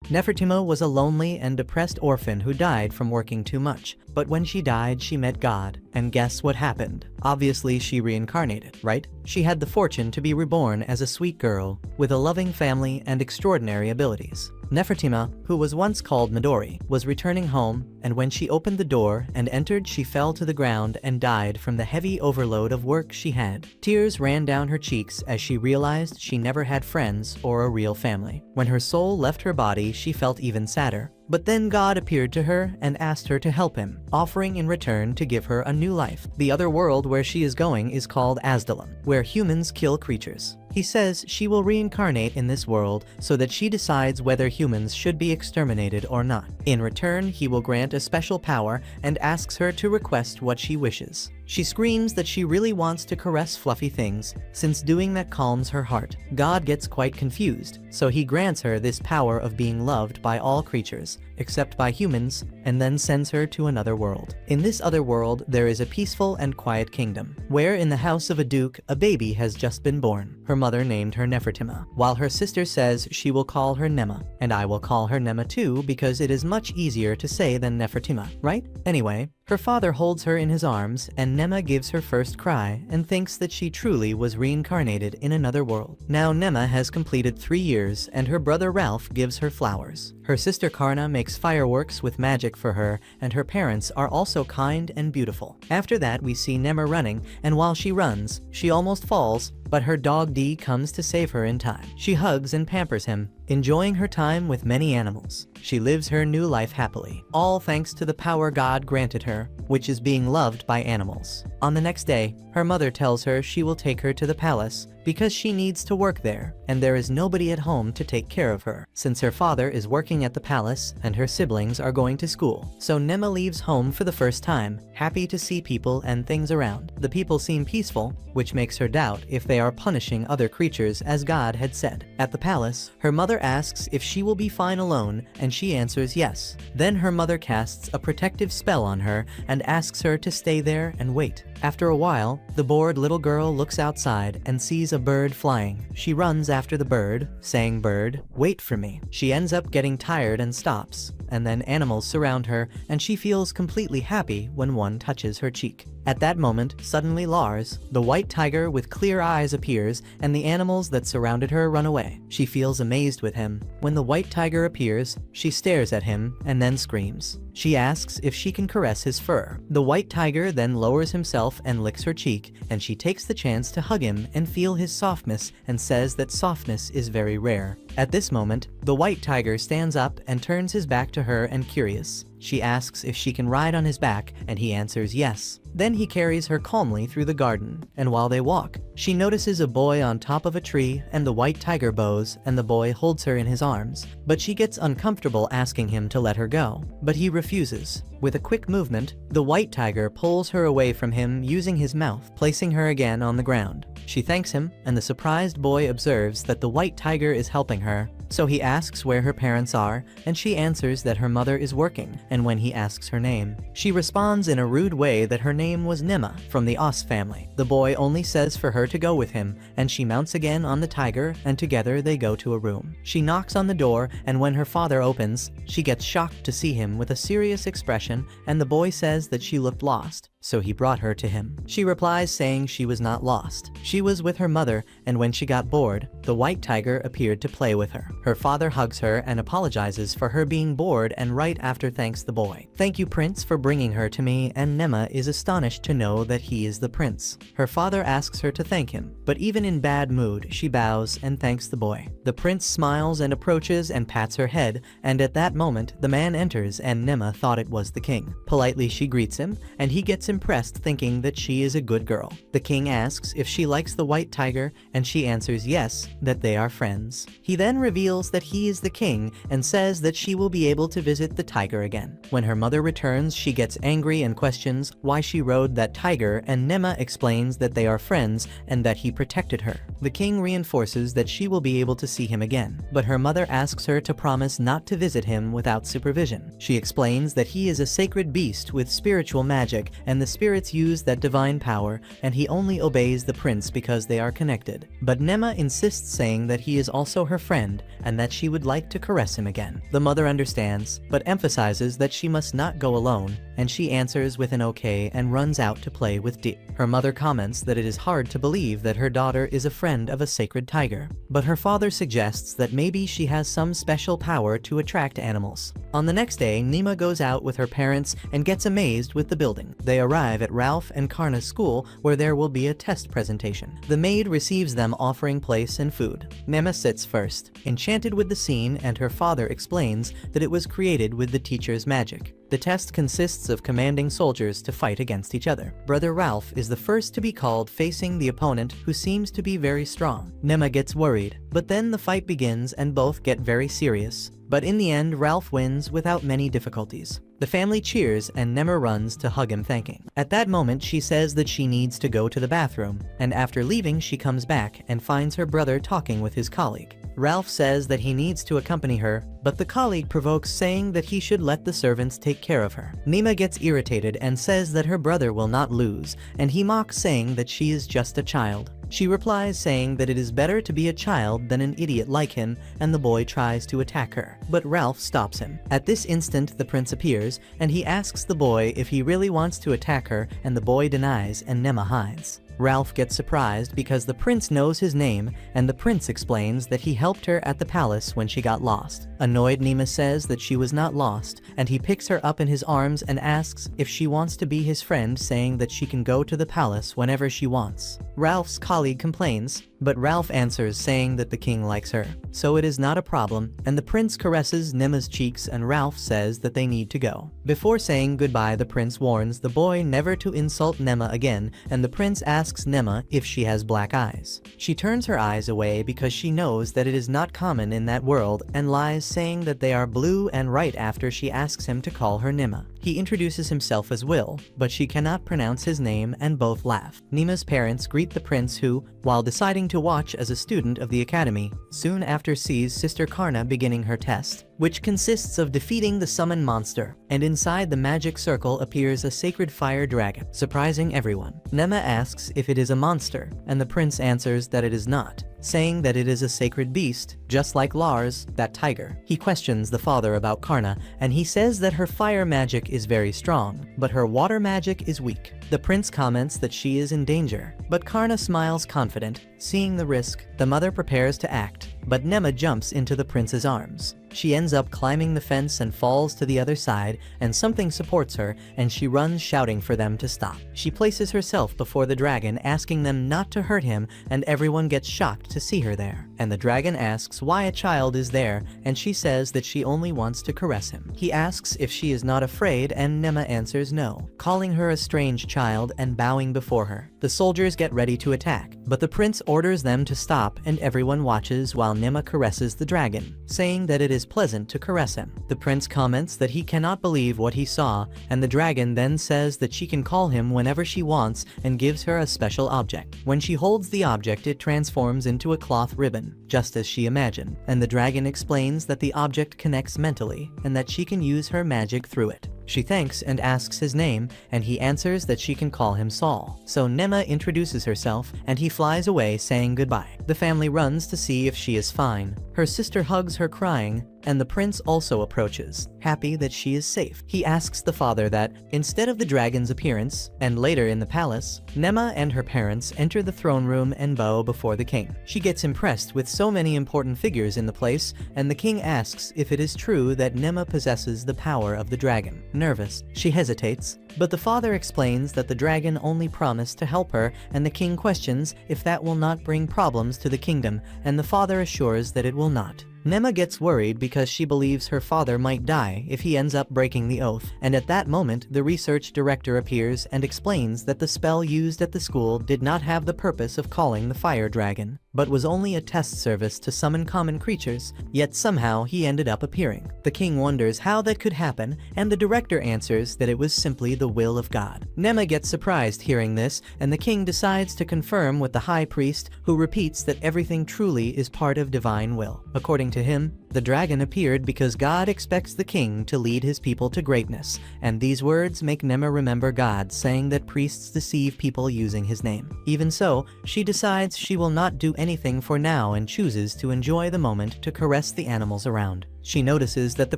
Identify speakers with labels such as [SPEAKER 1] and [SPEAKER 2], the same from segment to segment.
[SPEAKER 1] Nefertima was a lonely and depressed orphan who died from working too much. But when she died, she met God, and guess what happened? Obviously, she reincarnated, right? She had the fortune to be reborn as a sweet girl, with a loving family and extraordinary abilities. Nefertima, who was once called Midori, was returning home, and when she opened the door and entered, she fell to the ground and died from the heavy overload of work she had. Tears ran down her cheeks as she realized she never had friends or a real family. When her soul left her body, she felt even sadder. But then God appeared to her and asked her to help him, offering in return to give her a new life. The other world where she is going is called Azdalan, where humans kill creatures. He says she will reincarnate in this world so that she decides whether humans should be exterminated or not. In return, he will grant a special power and asks her to request what she wishes. She screams that she really wants to caress fluffy things, since doing that calms her heart. God gets quite confused, so he grants her this power of being loved by all creatures, except by humans, and then sends her to another world. In this other world, there is a peaceful and quiet kingdom, where in the house of a duke, a baby has just been born. Her mother named her Nefertima, while her sister says she will call her Nema, and I will call her Nema too because it is much easier to say than Nefertima, right? Anyway, her father holds her in his arms, and Nema gives her first cry and thinks that she truly was reincarnated in another world. Now Nema has completed 3 years, and her brother Ralph gives her flowers. Her sister Karna makes fireworks with magic for her, and her parents are also kind and beautiful. After that, we see Nema running, and while she runs, she almost falls, but her dog Dee comes to save her in time. She hugs and pampers him, enjoying her time with many animals. She lives her new life happily, all thanks to the power God granted her, which is being loved by animals. On the next day, her mother tells her she will take her to the palace because she needs to work there, and there is nobody at home to take care of her, since her father is working at the palace and her siblings are going to school. So Nema leaves home for the first time, happy to see people and things around. The people seem peaceful, which makes her doubt if they are punishing other creatures as God had said. At the palace, her mother asks if she will be fine alone, and she answers yes. Then her mother casts a protective spell on her and asks her to stay there and wait. After a while, the bored little girl looks outside and sees a bird flying. She runs after the bird, saying, "Bird, wait for me." She ends up getting tired and stops, and then animals surround her, and she feels completely happy when one touches her cheek. At that moment, suddenly Lars, the white tiger with clear eyes, appears, and the animals that surrounded her run away. She feels amazed with him. When the white tiger appears, she stares at him and then screams. She asks if she can caress his fur. The white tiger then lowers himself and licks her cheek, and she takes the chance to hug him and feel his softness and says that softness is very rare. At this moment, the white tiger stands up and turns his back to her and curious. She asks if she can ride on his back, and he answers yes. Then he carries her calmly through the garden, and while they walk, she notices a boy on top of a tree, and the white tiger bows, and the boy holds her in his arms. But she gets uncomfortable asking him to let her go, but he refuses. With a quick movement, the white tiger pulls her away from him using his mouth, placing her again on the ground. She thanks him, and the surprised boy observes that the white tiger is helping her. So he asks where her parents are, and she answers that her mother is working, and when he asks her name, she responds in a rude way that her name was Nema, from the Os family. The boy only says for her to go with him, and she mounts again on the tiger, and together they go to a room. She knocks on the door, and when her father opens, she gets shocked to see him with a serious expression, and the boy says that she looked lost, so he brought her to him. She replies saying she was not lost. She was with her mother, and when she got bored, the white tiger appeared to play with her. Her father hugs her and apologizes for her being bored, and right after thanks the boy. "Thank you, Prince, for bringing her to me," and Nema is astonished to know that he is the prince. Her father asks her to thank him, but even in bad mood, she bows and thanks the boy. The prince smiles and approaches and pats her head, and at that moment, the man enters and Nema thought it was the king. Politely she greets him, and he gets impressed thinking that she is a good girl. The king asks if she likes the white tiger, and she answers yes, that they are friends. He then reveals that he is the king and says that she will be able to visit the tiger again. When her mother returns, she gets angry and questions why she rode that tiger, and Nema explains that they are friends and that he protected her. The king reinforces that she will be able to see him again, but her mother asks her to promise not to visit him without supervision. She explains that he is a sacred beast with spiritual magic, and the spirits use that divine power, and he only obeys the prince because they are connected. But Nema insists, saying that he is also her friend, and that she would like to caress him again. The mother understands, but emphasizes that she must not go alone, and she answers with an okay and runs out to play with Dee. Her mother comments that it is hard to believe that her daughter is a friend of a sacred tiger, but her father suggests that maybe she has some special power to attract animals. On the next day, Nima goes out with her parents and gets amazed with the building. They arrive at Ralph and Karna's school, where there will be a test presentation. The maid receives them, offering place and food. Nema sits first, enchanted with the scene, and her father explains that it was created with the teacher's magic. The test consists of commanding soldiers to fight against each other. Brother Ralph is the first to be called, facing the opponent, who seems to be very strong. Nema gets worried, but then the fight begins and both get very serious. But in the end, Ralph wins without many difficulties. The family cheers and Nema runs to hug him, thanking. At that moment, she says that she needs to go to the bathroom, and after leaving she comes back and finds her brother talking with his colleague. Ralph says that he needs to accompany her, but the colleague provokes, saying that he should let the servants take care of her. Nema gets irritated and says that her brother will not lose, and he mocks, saying that she is just a child. She replies saying that it is better to be a child than an idiot like him, and the boy tries to attack her. But Ralph stops him. At this instant, the prince appears, and he asks the boy if he really wants to attack her, and the boy denies, and Nema hides. Ralph gets surprised because the prince knows his name, and the prince explains that he helped her at the palace when she got lost. Annoyed, Nema says that she was not lost, and he picks her up in his arms and asks if she wants to be his friend, saying that she can go to the palace whenever she wants. Ralph's colleague complains, but Ralph answers saying that the king likes her, so it is not a problem, and the prince caresses Nema's cheeks, and Ralph says that they need to go. Before saying goodbye, the prince warns the boy never to insult Nema again, and the prince asks Nema if she has black eyes. She turns her eyes away because she knows that it is not common in that world, and lies, saying that they are blue, and right after she asks him to call her Nema. He introduces himself as Will, but she cannot pronounce his name, and both laugh. Nema's parents greet the prince, who, while deciding to watch as a student of the academy, soon after sees sister Karna beginning her test, which consists of defeating the summoned monster, and inside the magic circle appears a sacred fire dragon, surprising everyone. Nema asks if it is a monster, and the prince answers that it is not, saying that it is a sacred beast, just like Lars, that tiger. He questions the father about Karna, and he says that her fire magic is very strong, but her water magic is weak. The prince comments that she is in danger, but Karna smiles confident. Seeing the risk, the mother prepares to act, but Nema jumps into the prince's arms. She ends up climbing the fence and falls to the other side, and something supports her, and she runs shouting for them to stop. She places herself before the dragon, asking them not to hurt him, and everyone gets shocked to see her there. And the dragon asks why a child is there, and she says that she only wants to caress him. He asks if she is not afraid, and Nema answers no, calling her a strange child and bowing before her. The soldiers get ready to attack, but the prince orders them to stop, and everyone watches while Nema caresses the dragon, saying that it is pleasant to caress him. The prince comments that he cannot believe what he saw, and the dragon then says that she can call him whenever she wants, and gives her a special object. When she holds the object, it transforms into a cloth ribbon, just as she imagined, and the dragon explains that the object connects mentally, and that she can use her magic through it. She thanks and asks his name, and he answers that she can call him Saul. So Nema introduces herself, and he flies away, saying goodbye. The family runs to see if she is fine. Her sister hugs her, crying, and the prince also approaches, happy that she is safe. He asks the father that, instead of the dragon's appearance, and later in the palace, Nema and her parents enter the throne room and bow before the king. She gets impressed with so many important figures in the place, and the king asks if it is true that Nema possesses the power of the dragon. Nervous, she hesitates, but the father explains that the dragon only promised to help her, and the king questions if that will not bring problems to the kingdom, and the father assures that it will not. Nema gets worried because she believes her father might die if he ends up breaking the oath, and at that moment the research director appears and explains that the spell used at the school did not have the purpose of calling the fire dragon, but was only a test service to summon common creatures, yet somehow he ended up appearing. The king wonders how that could happen, and the director answers that it was simply the will of God. Nema gets surprised hearing this, and the king decides to confirm with the high priest, who repeats that everything truly is part of divine will. According to him, the dragon appeared because God expects the king to lead his people to greatness, and these words make Nema remember God saying that priests deceive people using his name. Even so, she decides she will not do anything anything for now and chooses to enjoy the moment to caress the animals around. She notices that the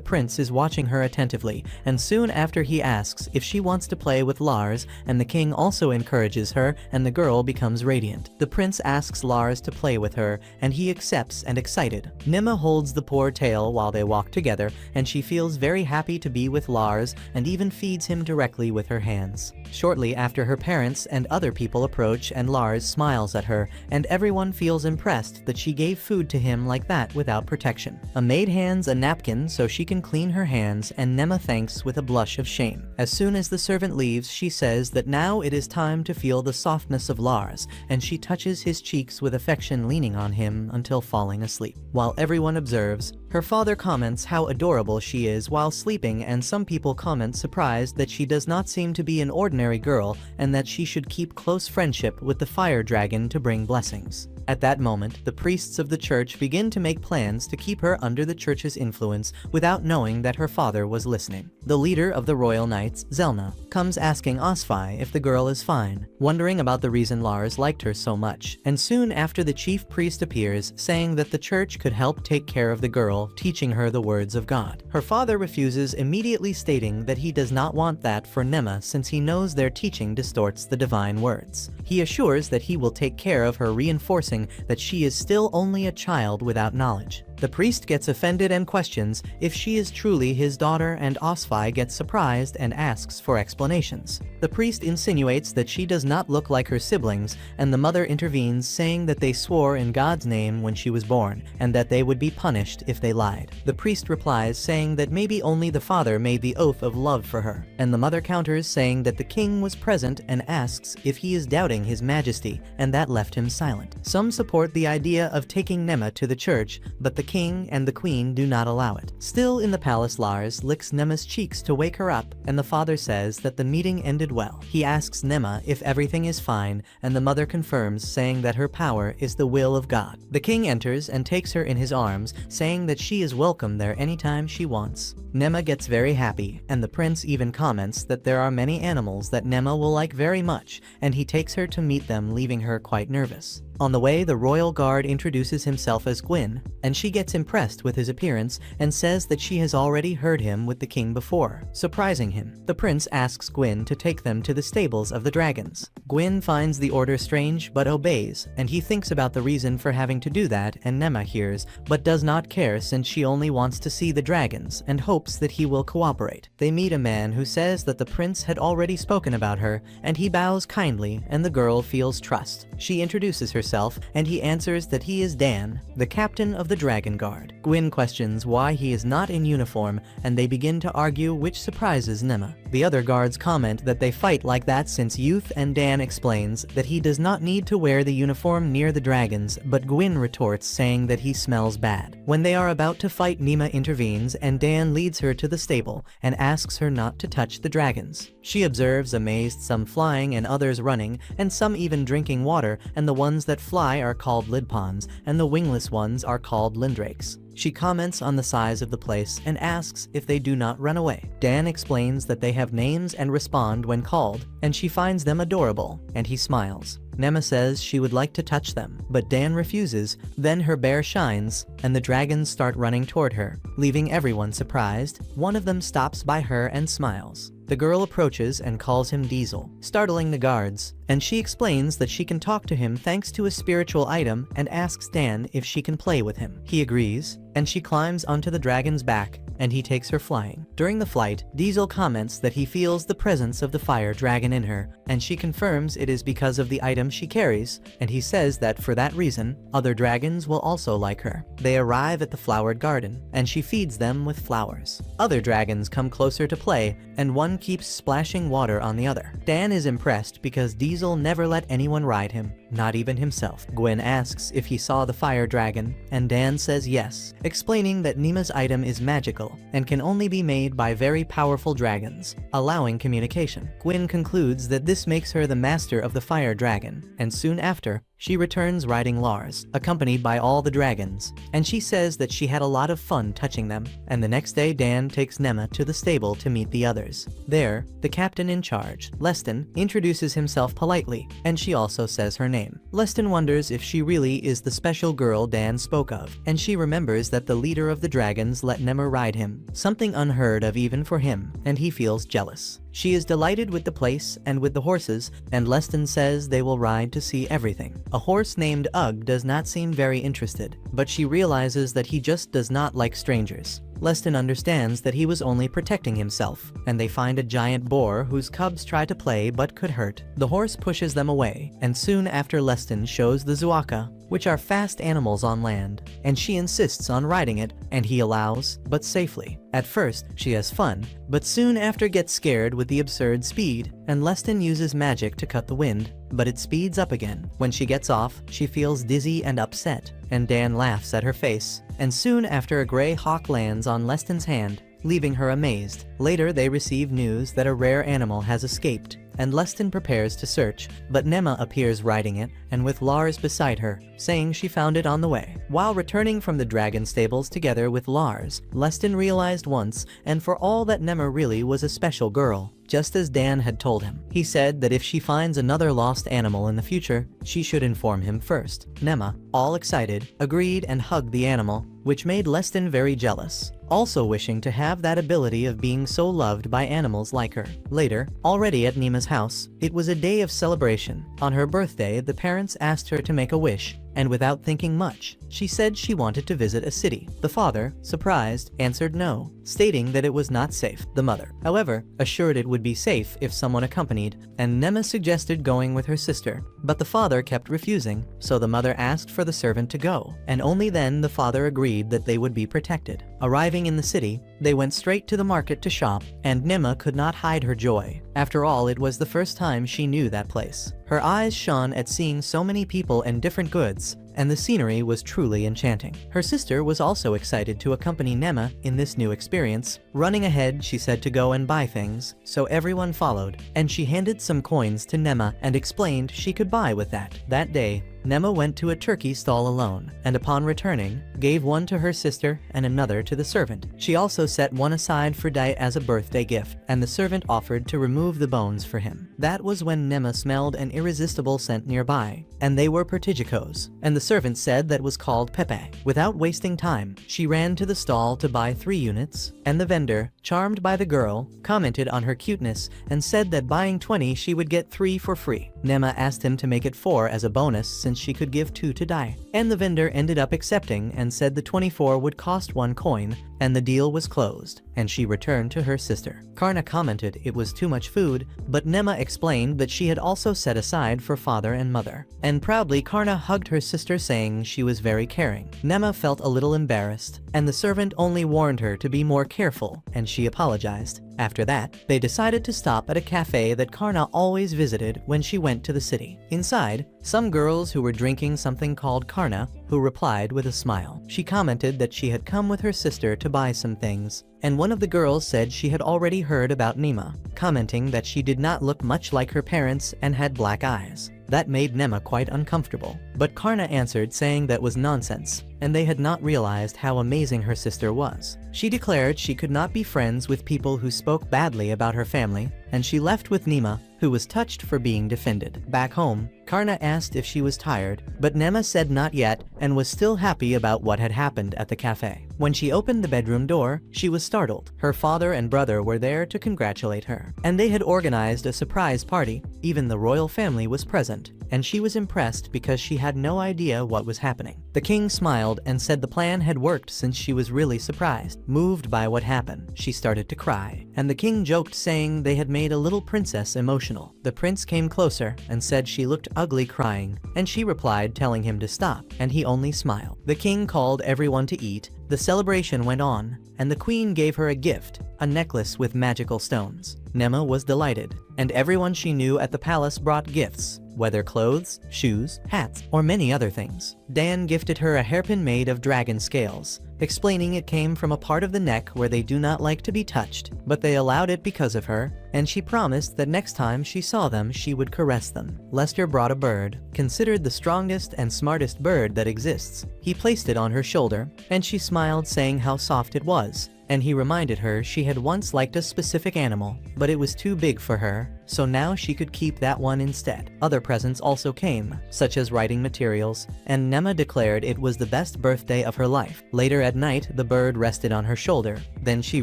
[SPEAKER 1] prince is watching her attentively, and soon after he asks if she wants to play with Lars, and the king also encourages her, and the girl becomes radiant. The prince asks Lars to play with her, and he accepts and excited. Nima holds the poor tail while they walk together, and she feels very happy to be with Lars and even feeds him directly with her hands. Shortly after, her parents and other people approach, and Lars smiles at her, and everyone feels impressed that she gave food to him like that without protection. A maid hands a napkin so she can clean her hands, and Nema thanks with a blush of shame. As soon as the servant leaves, she says that now it is time to feel the softness of Lars, and she touches his cheeks with affection, leaning on him until falling asleep. While everyone observes, her father comments how adorable she is while sleeping, and some people comment surprised that she does not seem to be an ordinary girl and that she should keep close friendship with the fire dragon to bring blessings. At that moment, the priests of the church begin to make plans to keep her under the church's influence without knowing that her father was listening. The leader of the royal knights, Zelna, comes asking Osfi if the girl is fine, wondering about the reason Lars liked her so much, and soon after the chief priest appears, saying that the church could help take care of the girl, teaching her the words of God. Her father refuses, immediately stating that he does not want that for Nema since he knows their teaching distorts the divine words. He assures that he will take care of her, reinforcing that she is still only a child without knowledge. The priest gets offended and questions if she is truly his daughter, and Osfi gets surprised and asks for explanations. The priest insinuates that she does not look like her siblings, and the mother intervenes, saying that they swore in God's name when she was born, and that they would be punished if they lied. The priest replies saying that maybe only the father made the oath of love for her, and the mother counters saying that the king was present and asks if he is doubting his majesty, and that left him silent. Some support the idea of taking Nema to the church, but the king and the queen do not allow it. Still in the palace, Lars licks Nema's cheeks to wake her up, and the father says that the meeting ended well. He asks Nema if everything is fine, and the mother confirms, saying that her power is the will of God. The king enters and takes her in his arms, saying that she is welcome there anytime she wants. Nema gets very happy, and the prince even comments that there are many animals that Nema will like very much, and he takes her to meet them, leaving her quite nervous. On the way, the royal guard introduces himself as Gwyn, and she gets impressed with his appearance and says that she has already heard him with the king before, surprising him. The prince asks Gwyn to take them to the stables of the dragons. Gwyn finds the order strange but obeys, and he thinks about the reason for having to do that, and Nema hears but does not care since she only wants to see the dragons and hopes that he will cooperate. They meet a man who says that the prince had already spoken about her, and he bows kindly, and the girl feels trust. She introduces herself, and he answers that he is Dan, the captain of the Dragon Guard. Gwyn questions why he is not in uniform, and they begin to argue, which surprises Nema. The other guards comment that they fight like that since youth, and Dan explains that he does not need to wear the uniform near the dragons, but Gwyn retorts saying that he smells bad. When they are about to fight, Nema intervenes, and Dan leads her to the stable and asks her not to touch the dragons. She observes, amazed, some flying and others running, and some even drinking water, and the ones that fly are called lidpons, and the wingless ones are called lindrakes. She comments on the size of the place and asks if they do not run away. Dan explains that they have names and respond when called, and she finds them adorable, and he smiles. Nema says she would like to touch them, but Dan refuses. Then her bear shines, and the dragons start running toward her, leaving everyone surprised. One of them stops by her and smiles. The girl approaches and calls him Diesel, startling the guards, and she explains that she can talk to him thanks to a spiritual item and asks Dan if she can play with him. He agrees, and she climbs onto the dragon's back, and he takes her flying. During the flight, Diesel comments that he feels the presence of the fire dragon in her, and she confirms it is because of the item she carries, and he says that for that reason, other dragons will also like her. They arrive at the flowered garden, and she feeds them with flowers. Other dragons come closer to play, and one keeps splashing water on the other. Dan is impressed because Diesel never let anyone ride him, not even himself. Gwyn asks if he saw the fire dragon, and Dan says yes, explaining that Nema's item is magical and can only be made by very powerful dragons, allowing communication. Gwyn concludes that this makes her the master of the fire dragon, and soon after, she returns riding Lars, accompanied by all the dragons, and she says that she had a lot of fun touching them. And the next day Dan takes Nema to the stable to meet the others. There, the captain in charge, Leston, introduces himself politely, and she also says her name. Leston wonders if she really is the special girl Dan spoke of, and she remembers that the leader of the dragons let Nema ride him, something unheard of even for him, and he feels jealous. She is delighted with the place and with the horses, and Leston says they will ride to see everything. A horse named Ugg does not seem very interested, but she realizes that he just does not like strangers. Leston understands that he was only protecting himself, and they find a giant boar whose cubs try to play but could hurt. The horse pushes them away, and soon after Leston shows the Zuaka, which are fast animals on land, and she insists on riding it, and he allows, but safely. At first, she has fun, but soon after gets scared with the absurd speed, and Leston uses magic to cut the wind, but it speeds up again. When she gets off, she feels dizzy and upset, and Dan laughs at her face, and soon after a gray hawk lands on Leston's hand, leaving her amazed. Later they receive news that a rare animal has escaped, and Leston prepares to search, but Nema appears riding it, and with Lars beside her, saying she found it on the way. While returning from the dragon stables together with Lars, Leston realized once and for all that Nema really was a special girl, just as Dan had told him. He said that if she finds another lost animal in the future, she should inform him first. Nema, all excited, agreed and hugged the animal, which made Leston very jealous, also wishing to have that ability of being so loved by animals like her. Later, already at Nema's house, it was a day of celebration. On her birthday, the parents asked her to make a wish, and without thinking much, she said she wanted to visit a city. The father, surprised, answered no, stating that it was not safe. The mother, however, assured it would be safe if someone accompanied, and Nema suggested going with her sister, but the father kept refusing, so the mother asked for the servant to go, and only then the father agreed that they would be protected. Arriving in the city, they went straight to the market to shop, and Nema could not hide her joy. After all, it was the first time she knew that place. Her eyes shone at seeing so many people and different goods, and the scenery was truly enchanting. Her sister was also excited to accompany Nema in this new experience. Running ahead, she said to go and buy things, so everyone followed, and she handed some coins to Nema and explained she could buy with that. That day, Nema went to a turkey stall alone, and upon returning, gave one to her sister and another to the servant. She also set one aside for Dai as a birthday gift, and the servant offered to remove the bones for him. That was when Nema smelled an irresistible scent nearby, and they were pertigicos, and the servant said that was called Pepe. Without wasting time, she ran to the stall to buy 3 units, and the vendor, charmed by the girl, commented on her cuteness and said that buying 20 she would get 3 for free. Nema asked him to make it 4 as a bonus since she could give 2 to Dai, and the vendor ended up accepting and said the 24 would cost 1 coin, and the deal was closed, and she returned to her sister. Karna commented it was too much food, but Nema explained that she had also set aside for father and mother, and proudly Karna hugged her sister saying she was very caring. Nema felt a little embarrassed, and the servant only warned her to be more careful, and she apologized. After that, they decided to stop at a cafe that Karna always visited when she went to the city. Inside, some girls who were drinking something called Karna, who replied with a smile. She commented that she had come with her sister to buy some things, and one of the girls said she had already heard about Nema, commenting that she did not look much like her parents and had black eyes. That made Nema quite uncomfortable, but Karna answered saying that was nonsense, and they had not realized how amazing her sister was. She declared she could not be friends with people who spoke badly about her family, and she left with Nema, who was touched for being defended. Back home, Karna asked if she was tired, but Nema said not yet and was still happy about what had happened at the cafe. When she opened the bedroom door, she was startled. Her father and brother were there to congratulate her, and they had organized a surprise party. Even the royal family was present, and she was impressed because she had no idea what was happening. The king smiled and said the plan had worked since she was really surprised. Moved by what happened, she started to cry, and the king joked saying they had made a little princess emotional. The prince came closer and said she looked ugly crying, and she replied telling him to stop, and he only smiled. The king called everyone to eat. The celebration went on, and the queen gave her a gift, a necklace with magical stones. Nema was delighted, and everyone she knew at the palace brought gifts, whether clothes, shoes, hats, or many other things. Dan gifted her a hairpin made of dragon scales, explaining it came from a part of the neck where they do not like to be touched, but they allowed it because of her, and she promised that next time she saw them she would caress them. Lester brought a bird, considered the strongest and smartest bird that exists. He placed it on her shoulder, and she smiled, saying how soft it was. And he reminded her she had once liked a specific animal, but it was too big for her, so now she could keep that one instead. Other presents also came, such as writing materials, and Nema declared it was the best birthday of her life. Later at night, the bird rested on her shoulder. Then she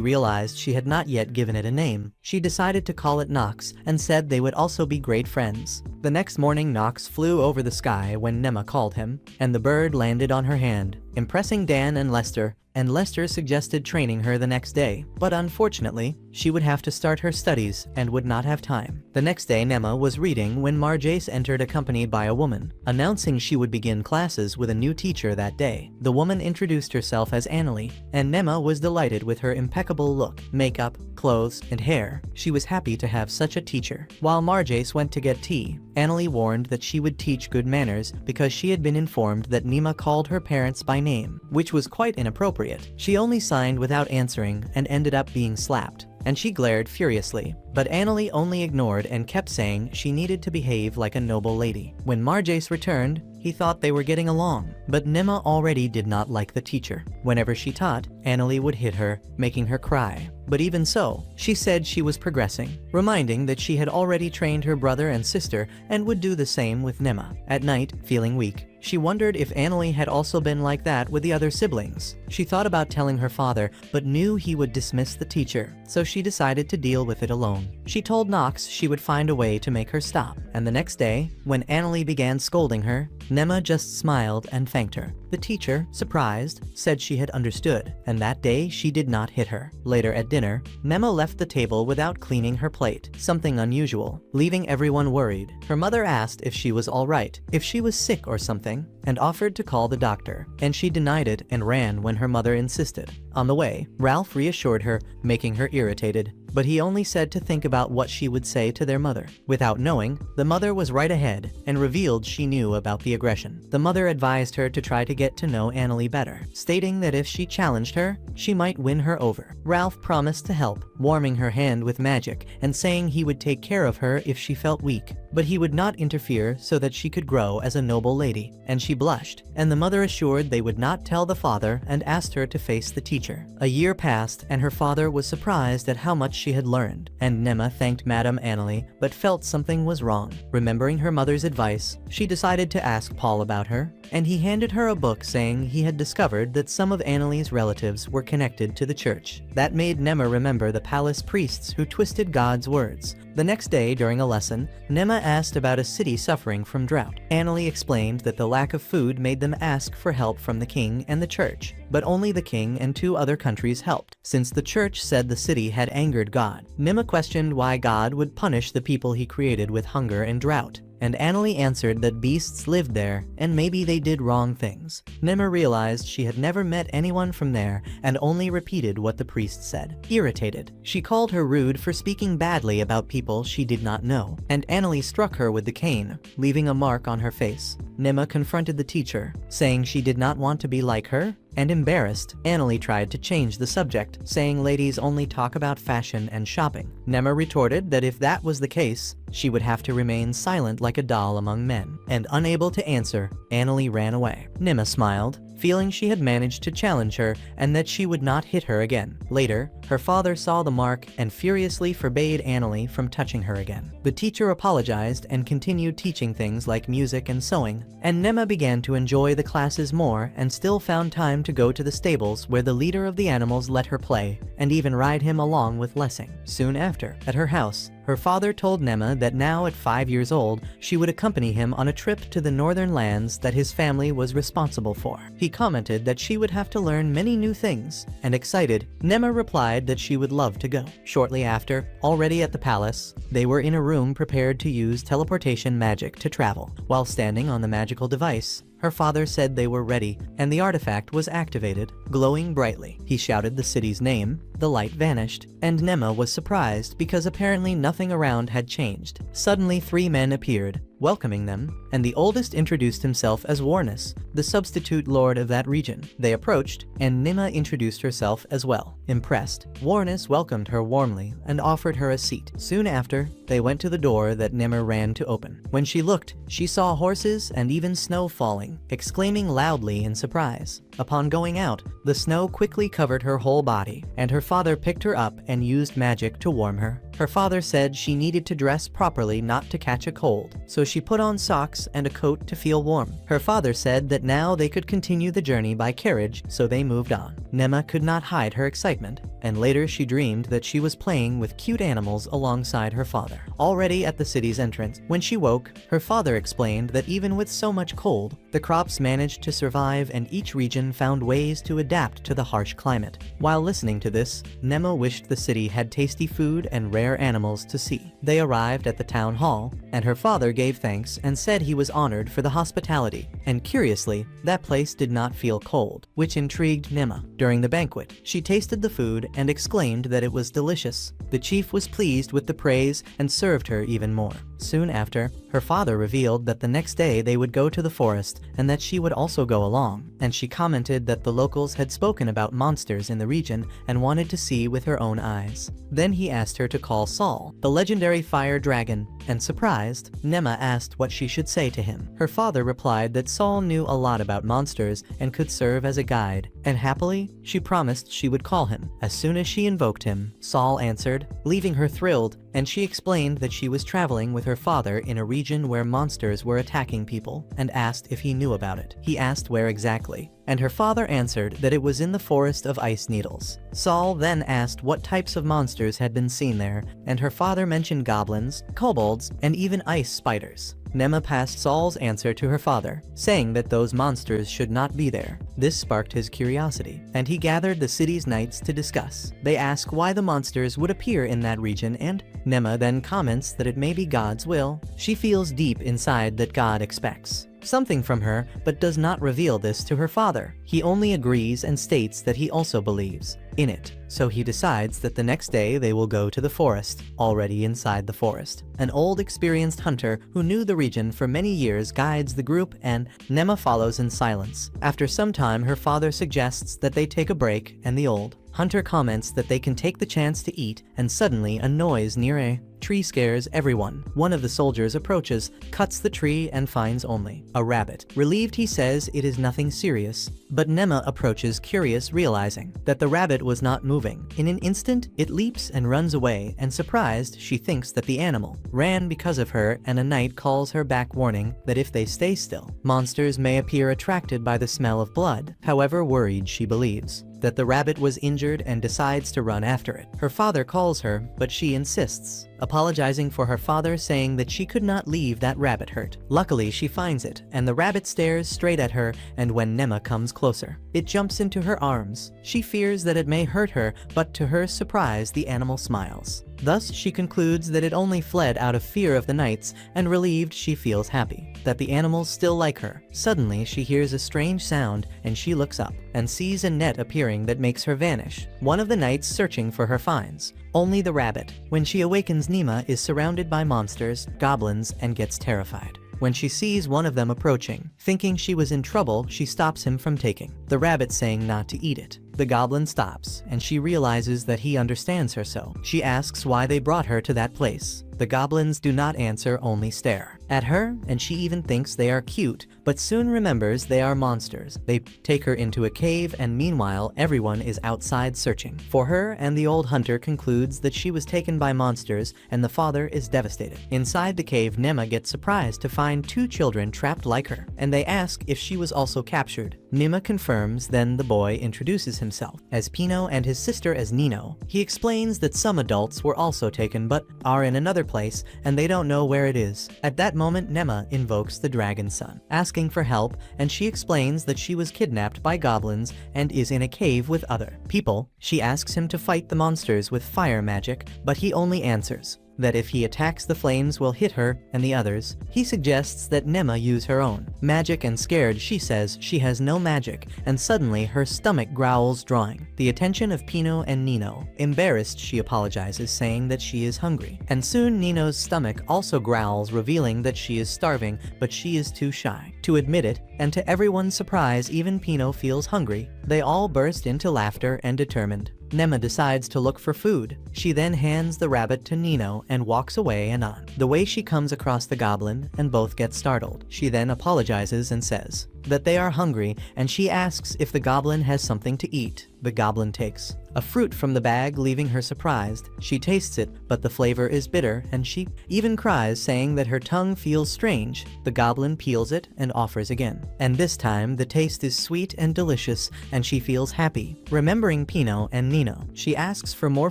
[SPEAKER 1] realized she had not yet given it a name. She decided to call it Nox, and said they would also be great friends. The next morning, Nox flew over the sky when Nema called him, and the bird landed on her hand, impressing Dan and Lester, and Lester suggested training her the next day, but unfortunately, she would have to start her studies and would not have time. The next day, Nema was reading when Marjace entered accompanied by a woman, announcing she would begin classes with a new teacher that day. The woman introduced herself as Annalie, and Nema was delighted with her impeccable look, makeup, clothes, and hair. She was happy to have such a teacher. While Marjace went to get tea, Annalie warned that she would teach good manners because she had been informed that Nema called her parents by name, which was quite inappropriate. She only signed without answering and ended up being slapped, and she glared furiously. But Annalie only ignored and kept saying she needed to behave like a noble lady. When Marjace returned, he thought they were getting along, but Nema already did not like the teacher. Whenever she taught, Annalie would hit her, making her cry. But even so, she said she was progressing, reminding that she had already trained her brother and sister and would do the same with Nema. At night, feeling weak, she wondered if Annalie had also been like that with the other siblings. She thought about telling her father, but knew he would dismiss the teacher, so she decided to deal with it alone. She told Nox she would find a way to make her stop, and the next day, when Annalie began scolding her, Nema just smiled and thanked her. The teacher, surprised, said she had understood, and that day she did not hit her. Later at dinner, Nema left the table without cleaning her plate, something unusual, leaving everyone worried. Her mother asked if she was alright, if she was sick or something, and offered to call the doctor, and she denied it and ran when her mother insisted. On the way, Ralph reassured her, making her irritated, but he only said to think about what she would say to their mother. Without knowing, the mother was right ahead and revealed she knew about the aggression. The mother advised her to try to get to know Annalie better, stating that if she challenged her, she might win her over. Ralph promised to help, warming her hand with magic and saying he would take care of her if she felt weak, but he would not interfere so that she could grow as a noble lady. And she blushed, and the mother assured they would not tell the father and asked her to face the teacher. A year passed, and her father was surprised at how much she had learned, and Nema thanked Madame Annalie, but felt something was wrong. Remembering her mother's advice, she decided to ask Paul about her, and he handed her a book saying he had discovered that some of Annalie's relatives were connected to the church. That made Nema remember the palace priests who twisted God's words. The next day, during a lesson, Nema asked about a city suffering from drought. Annalie explained that the lack of food made them ask for help from the king and the church, but only the king and 2 other countries helped, since the church said the city had angered God. Nema questioned why God would punish the people he created with hunger and drought, and Annalie answered that beasts lived there, and maybe they did wrong things. Nema realized she had never met anyone from there, and only repeated what the priest said. Irritated, she called her rude for speaking badly about people she did not know, and Annalie struck her with the cane, leaving a mark on her face. Nema confronted the teacher, saying she did not want to be like her, and embarrassed, Annalie tried to change the subject, saying ladies only talk about fashion and shopping. Nema retorted that if that was the case, she would have to remain silent like a doll among men, and unable to answer, Annalie ran away. Nema smiled, feeling she had managed to challenge her and that she would not hit her again. Later, her father saw the mark and furiously forbade Annalie from touching her again. The teacher apologized and continued teaching things like music and sewing, and Nema began to enjoy the classes more and still found time to go to the stables where the leader of the animals let her play, and even ride him along with Lessing. Soon after, at her house, her father told Nema that now at 5 years old, she would accompany him on a trip to the northern lands that his family was responsible for. He commented that she would have to learn many new things, and excited, Nema replied that she would love to go. Shortly after, already at the palace, they were in a room prepared to use teleportation magic to travel. While standing on the magical device, her father said they were ready, and the artifact was activated, glowing brightly. He shouted the city's name, the light vanished, and Nema was surprised because apparently nothing around had changed. Suddenly 3 men appeared, welcoming them, and the oldest introduced himself as Warnus, the substitute lord of that region. They approached, and Nima introduced herself as well. Impressed, Warnus welcomed her warmly and offered her a seat. Soon after, they went to the door that Nima ran to open. When she looked, she saw horses and even snow falling, exclaiming loudly in surprise. Upon going out, the snow quickly covered her whole body, and her father picked her up and used magic to warm her. Her father said she needed to dress properly not to catch a cold, so she put on socks and a coat to feel warm. Her father said that now they could continue the journey by carriage, so they moved on. Nema could not hide her excitement, and later she dreamed that she was playing with cute animals alongside her father. Already at the city's entrance, when she woke, her father explained that even with so much cold, the crops managed to survive and each region found ways to adapt to the harsh climate. While listening to this, Nema wished the city had tasty food and rare animals to see. They arrived at the town hall, and her father gave thanks and said he was honored for the hospitality. And curiously, that place did not feel cold, which intrigued Nema. During the banquet, she tasted the food and exclaimed that it was delicious. The chief was pleased with the praise and served her even more. Soon after, her father revealed that the next day they would go to the forest and that she would also go along, and she commented that the locals had spoken about monsters in the region and wanted to see with her own eyes. Then he asked her to call Saul, the legendary fire dragon, and surprised, Nema asked what she should say to him. Her father replied that Saul knew a lot about monsters and could serve as a guide, and happily, she promised she would call him. As soon as she invoked him, Saul answered, leaving her thrilled, and she explained that she was traveling with her father in a region where monsters were attacking people, and asked if he knew about it. He asked where exactly, and her father answered that it was in the forest of ice needles. Saul then asked what types of monsters had been seen there, and her father mentioned goblins, kobolds, and even ice spiders. Nema passed Saul's answer to her father, saying that those monsters should not be there. This sparked his curiosity, and he gathered the city's knights to discuss. They ask why the monsters would appear in that region, and Nema then comments that it may be God's will. She feels deep inside that God expects something from her, but does not reveal this to her father. He only agrees and states that he also believes in it. So he decides that the next day they will go to the forest. Already inside the forest, an old experienced hunter who knew the region for many years guides the group, and Nema follows in silence. After some time, her father suggests that they take a break, and the old hunter comments that they can take the chance to eat, and suddenly a noise near a tree scares everyone. One of the soldiers approaches, cuts the tree, and finds only a rabbit. Relieved, he says it is nothing serious, but Nema approaches curious, realizing that the rabbit was not moving. In an instant, it leaps and runs away, and surprised, she thinks that the animal ran because of her, and a knight calls her back, warning that if they stay still, monsters may appear attracted by the smell of blood. However, worried, she believes that the rabbit was injured and decides to run after it. Her father calls her, but she insists, apologizing for her father, saying that she could not leave that rabbit hurt. Luckily, she finds it, and the rabbit stares straight at her, and when Nema comes closer, it jumps into her arms. She fears that it may hurt her, but to her surprise, the animal smiles. Thus, she concludes that it only fled out of fear of the knights, and relieved, she feels happy that the animals still like her. Suddenly, she hears a strange sound, and she looks up and sees a net appearing that makes her vanish. One of the knights searching for her finds only the rabbit. When she awakens, Nema is surrounded by monsters, goblins, and gets terrified. When she sees one of them approaching, thinking she was in trouble, she stops him from taking the rabbit, saying not to eat it. The goblin stops, and she realizes that he understands her, so she asks why they brought her to that place. The goblins do not answer, only stare at her, and she even thinks they are cute, but soon remembers they are monsters. They take her into a cave, and meanwhile, everyone is outside searching for her, and the old hunter concludes that she was taken by monsters, and the father is devastated. Inside the cave, Nema gets surprised to find two children trapped like her, and they ask if she was also captured. Nema confirms, then the boy introduces himself as Pino and his sister as Nino. He explains that some adults were also taken but are in another place, and they don't know where it is. At that moment, Nema invokes the dragon son, asking for help, and she explains that she was kidnapped by goblins and is in a cave with other people. She asks him to fight the monsters with fire magic, but he only answers that if he attacks the flames will hit her and the others. He suggests that Nema use her own magic, and scared she says she has no magic, and suddenly her stomach growls, drawing the attention of Pino and Nino. Embarrassed, she apologizes, saying that she is hungry, and soon Nino's stomach also growls, revealing that she is starving, but she is too shy to admit it, and to everyone's surprise even Pino feels hungry. They all burst into laughter and determined. Nema decides to look for food. She then hands the rabbit to Nino and walks away, and on the way she comes across the goblin and both get startled. She then apologizes and says that they are hungry, and she asks if the goblin has something to eat. The goblin takes a fruit from the bag, leaving her surprised. She tastes it, but the flavor is bitter, and she even cries, saying that her tongue feels strange. The goblin peels it and offers again, and this time the taste is sweet and delicious, and she feels happy. Remembering Pino and Nino, she asks for more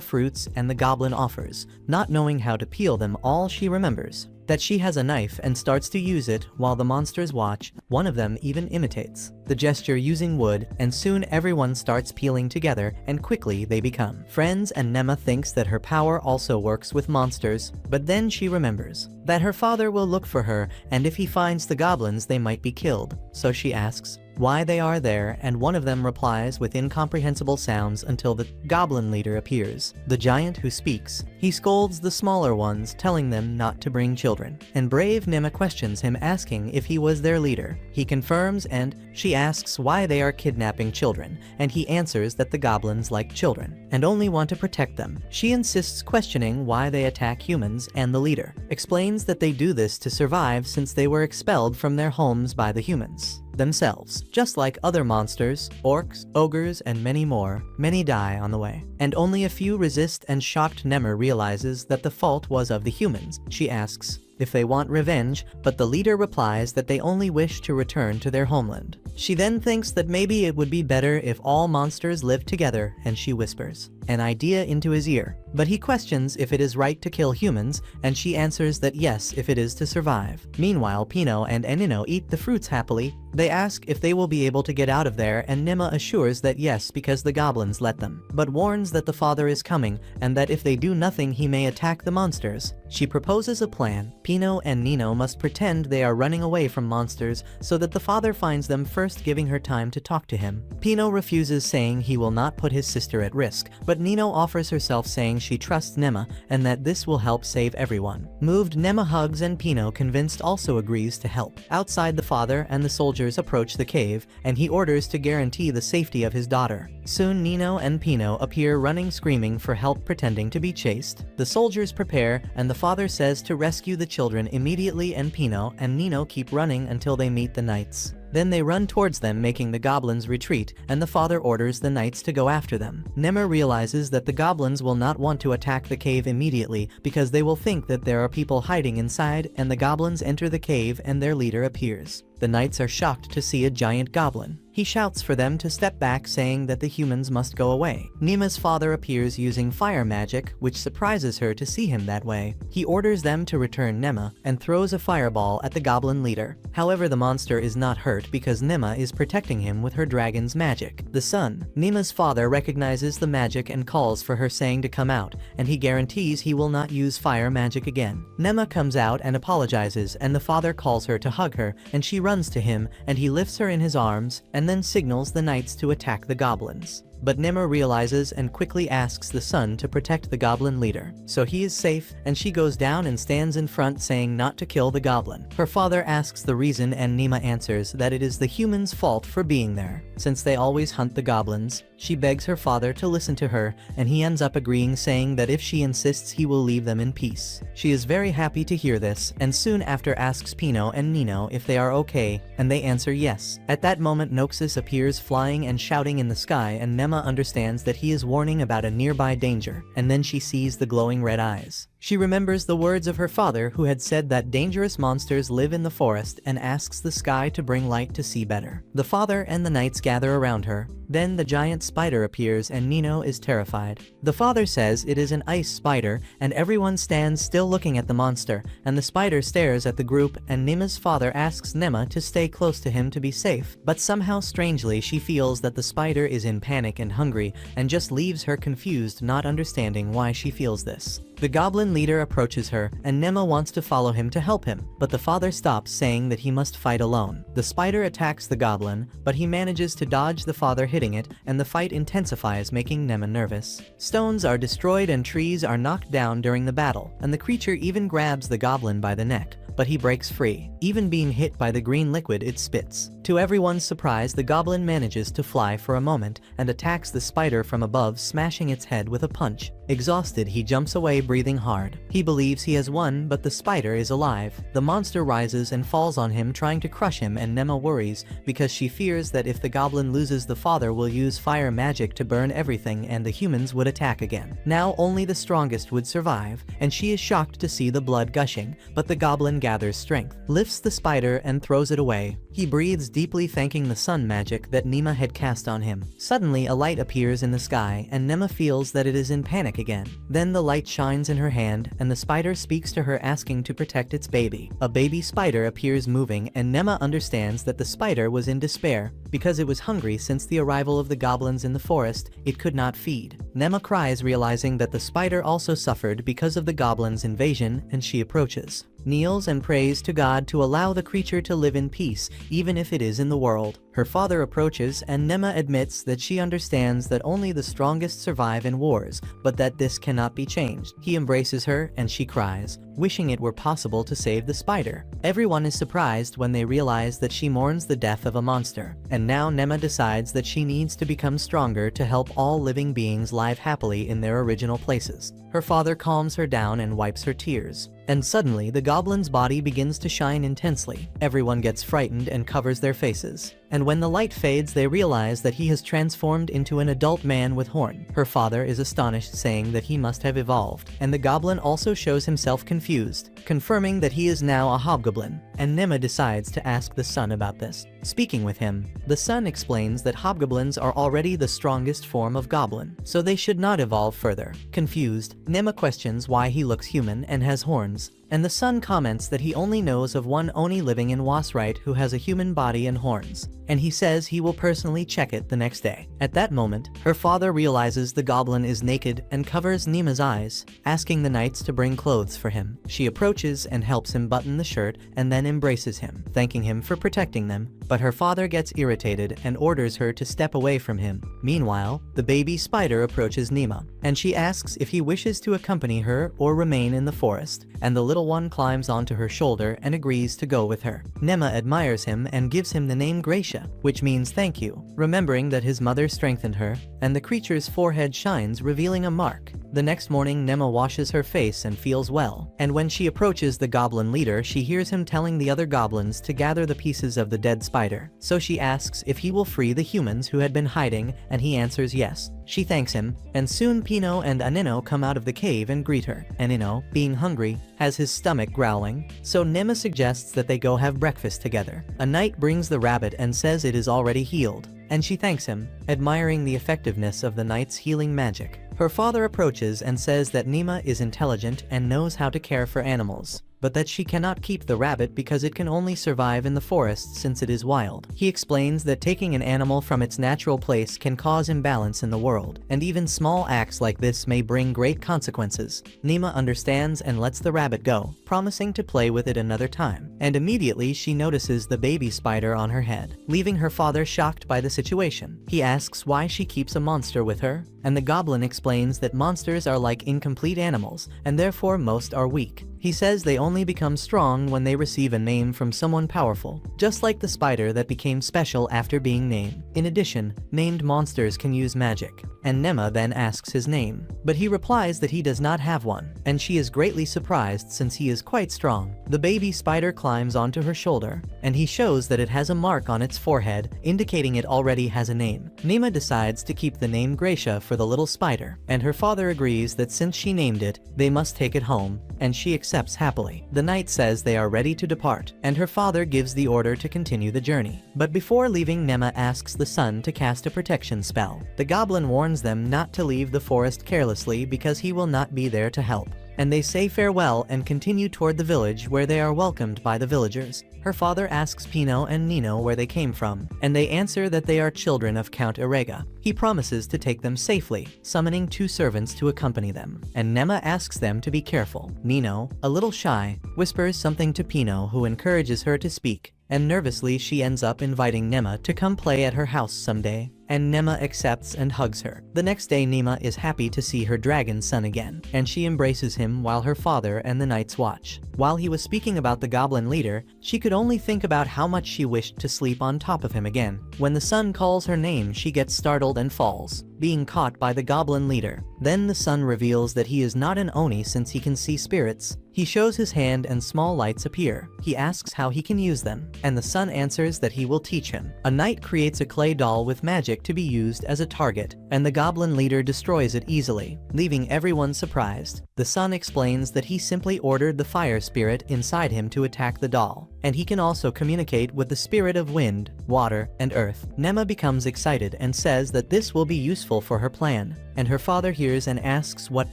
[SPEAKER 1] fruits, and the goblin offers. Not knowing how to peel them all, she remembers that she has a knife and starts to use it while the monsters watch. One of them even imitates the gesture using wood, and soon everyone starts peeling together, and quickly they become friends, and Nema thinks that her power also works with monsters, but then she remembers that her father will look for her, and if he finds the goblins they might be killed. So she asks why they are there, and one of them replies with incomprehensible sounds until the goblin leader appears, the giant who speaks. He scolds the smaller ones, telling them not to bring children, and brave Nema questions him, asking if he was their leader. He confirms, and she asks why they are kidnapping children, and he answers that the goblins like children and only want to protect them. She insists, questioning why they attack humans, and the leader explains that they do this to survive since they were expelled from their homes by the humans themselves. Just like other monsters, orcs, ogres, and many more, many die on the way, and only a few resist, and shocked Nema realizes that the fault was of the humans. She asks if they want revenge, but the leader replies that they only wish to return to their homeland. She then thinks that maybe it would be better if all monsters lived together, and she whispers an idea into his ear, but he questions if it is right to kill humans, and she answers that yes, if it is to survive. Meanwhile, Pino and Nino eat the fruits happily. They ask if they will be able to get out of there, and Nema assures that yes, because the goblins let them, but warns that the father is coming, and that if they do nothing he may attack the monsters. She proposes a plan. Pino and Nino must pretend they are running away from monsters so that the father finds them first, giving her time to talk to him. Pino refuses, saying he will not put his sister at risk, but Nino offers herself, saying she trusts Nema and that this will help save everyone. Moved, Nema hugs, and Pino, convinced, also agrees to help. Outside, the father and the soldiers approach the cave, and he orders to guarantee the safety of his daughter. Soon Nino and Pino appear, running, screaming for help, pretending to be chased. The soldiers prepare, and the father says to rescue the children immediately, and Pino and Nino keep running until they meet the knights. Then they run towards them, making the goblins retreat, and the father orders the knights to go after them. Nema realizes that the goblins will not want to attack the cave immediately because they will think that there are people hiding inside, and the goblins enter the cave and their leader appears. The knights are shocked to see a giant goblin. He shouts for them to step back, saying that the humans must go away. Nema's father appears using fire magic, which surprises her to see him that way. He orders them to return Nema and throws a fireball at the goblin leader. However, the monster is not hurt because Nema is protecting him with her dragon's magic. The sun. Nema's father recognizes the magic and calls for her, saying to come out, and he guarantees he will not use fire magic again. Nema comes out and apologizes, and the father calls her to hug her, and she runs to him, and he lifts her in his arms, and then signals the knights to attack the goblins. But Nema realizes and quickly asks the sun to protect the goblin leader, so he is safe, and she goes down and stands in front, saying not to kill the goblin. Her father asks the reason, and Nema answers that it is the humans' fault for being there, since they always hunt the goblins. She begs her father to listen to her, and he ends up agreeing, saying that if she insists he will leave them in peace. She is very happy to hear this, and soon after asks Pino and Nino if they are okay, and they answer yes. At that moment, Noxus appears, flying and shouting in the sky, and Nema understands that he is warning about a nearby danger, and then she sees the glowing red eyes. She remembers the words of her father, who had said that dangerous monsters live in the forest, and asks the sky to bring light to see better. The father and the knights gather around her. Then the giant spider appears, and Nino is terrified. The father says it is an ice spider, and everyone stands still looking at the monster, and the spider stares at the group, and Nema's father asks Nema to stay close to him to be safe, but somehow strangely she feels that the spider is in panic sick and hungry and just leaves her confused, not understanding why she feels this. The goblin leader approaches her, and Nema wants to follow him to help him, but the father stops, saying that he must fight alone. The spider attacks the goblin, but he manages to dodge the father hitting it, and the fight intensifies, making Nema nervous. Stones are destroyed and trees are knocked down during the battle, and the creature even grabs the goblin by the neck, but he breaks free, even being hit by the green liquid it spits. To everyone's surprise, the goblin manages to fly for a moment and attacks the spider from above, smashing its head with a punch. Exhausted, he jumps away, breathing hard. He believes he has won, but the spider is alive. The monster rises and falls on him, trying to crush him, and Nema worries because she fears that if the goblin loses, the father will use fire magic to burn everything and the humans would attack again. Now only the strongest would survive, and she is shocked to see the blood gushing, but the goblin gathers strength, lifts the spider and throws it away. He breathes deeply, thanking the sun magic that Nema had cast on him. Suddenly a light appears in the sky, and Nema feels that it is in panic again. Then the light shines in her hand, and the spider speaks to her, asking to protect its baby. A baby spider appears moving, and Nema understands that the spider was in despair because it was hungry. Since the arrival of the goblins in the forest, it could not feed. Nema cries, realizing that the spider also suffered because of the goblins' invasion, and she approaches, kneels and prays to God to allow the creature to live in peace, even if it is in the world. Her father approaches, and Nema admits that she understands that only the strongest survive in wars, but that this cannot be changed. He embraces her, and she cries, wishing it were possible to save the spider. Everyone is surprised when they realize that she mourns the death of a monster, and now Nema decides that she needs to become stronger to help all living beings live happily in their original places. Her father calms her down and wipes her tears. And suddenly, the goblin's body begins to shine intensely. Everyone gets frightened and covers their faces. And when the light fades, they realize that he has transformed into an adult man with horn. Her father is astonished, saying that he must have evolved. And the goblin also shows himself confused, confirming that he is now a hobgoblin. And Nema decides to ask the sun about this. Speaking with him, the sun explains that hobgoblins are already the strongest form of goblin, so they should not evolve further. Confused, Nema questions why he looks human and has horns, and the sun comments that he only knows of one Oni living in Wasrite who has a human body and horns, and he says he will personally check it the next day. At that moment, her father realizes the goblin is naked and covers Nema's eyes, asking the knights to bring clothes for him. She approaches and helps him button the shirt and then embraces him, thanking him for protecting them, but her father gets irritated and orders her to step away from him. Meanwhile, the baby spider approaches Nema, and she asks if he wishes to accompany her or remain in the forest, and the little one climbs onto her shoulder and agrees to go with her. Nema admires him and gives him the name Gracia, which means thank you, remembering that his mother strengthened her, and the creature's forehead shines, revealing a mark. The next morning, Nema washes her face and feels well, and when she approaches the goblin leader, she hears him telling the other goblins to gather the pieces of the dead spider. So she asks if he will free the humans who had been hiding, and he answers yes. She thanks him, and soon Pino and Anino come out of the cave and greet her. Anino, being hungry, has his stomach growling, so Nema suggests that they go have breakfast together. A knight brings the rabbit and says it is already healed, and she thanks him, admiring the effectiveness of the knight's healing magic. Her father approaches and says that Nema is intelligent and knows how to care for animals, but that she cannot keep the rabbit because it can only survive in the forest since it is wild. He explains that taking an animal from its natural place can cause imbalance in the world, and even small acts like this may bring great consequences. Nema understands and lets the rabbit go, promising to play with it another time, and immediately she notices the baby spider on her head, leaving her father shocked by the situation. He asks why she keeps a monster with her, and the goblin explains that monsters are like incomplete animals, and therefore most are weak. He says they only become strong when they receive a name from someone powerful, just like the spider that became special after being named. In addition, named monsters can use magic, and Nema then asks his name, but he replies that he does not have one, and she is greatly surprised since he is quite strong. The baby spider climbs onto her shoulder, and he shows that it has a mark on its forehead, indicating it already has a name. Nema decides to keep the name Gracia for the little spider, and her father agrees that since she named it, they must take it home, and she accepts happily. The knight says they are ready to depart, and her father gives the order to continue the journey. But before leaving, Nema asks the sun to cast a protection spell. The goblin warns them not to leave the forest carelessly because he will not be there to help. and they say farewell and continue toward the village where they are welcomed by the villagers. Her father asks Pino and Nino where they came from, and they answer that they are children of Count Irega. He promises to take them safely, summoning 2 servants to accompany them, and Nema asks them to be careful. Nino, a little shy, whispers something to Pino, who encourages her to speak, and nervously she ends up inviting Nema to come play at her house someday, and Nema accepts and hugs her. The next day Nema is happy to see her dragon son again, and she embraces him while her father and the knights watch. While he was speaking about the goblin leader, she could only think about how much she wished to sleep on top of him again. When the son calls her name, she gets startled and falls, being caught by the goblin leader. Then the son reveals that he is not an Oni since he can see spirits. He shows his hand and small lights appear. He asks how he can use them, and the son answers that he will teach him. A knight creates a clay doll with magic to be used as a target, and the goblin leader destroys it easily, leaving everyone surprised. The son explains that he simply ordered the fire spirit inside him to attack the doll, and he can also communicate with the spirit of wind, water, and earth. Nema becomes excited and says that this will be useful for her plan, and her father hears and asks what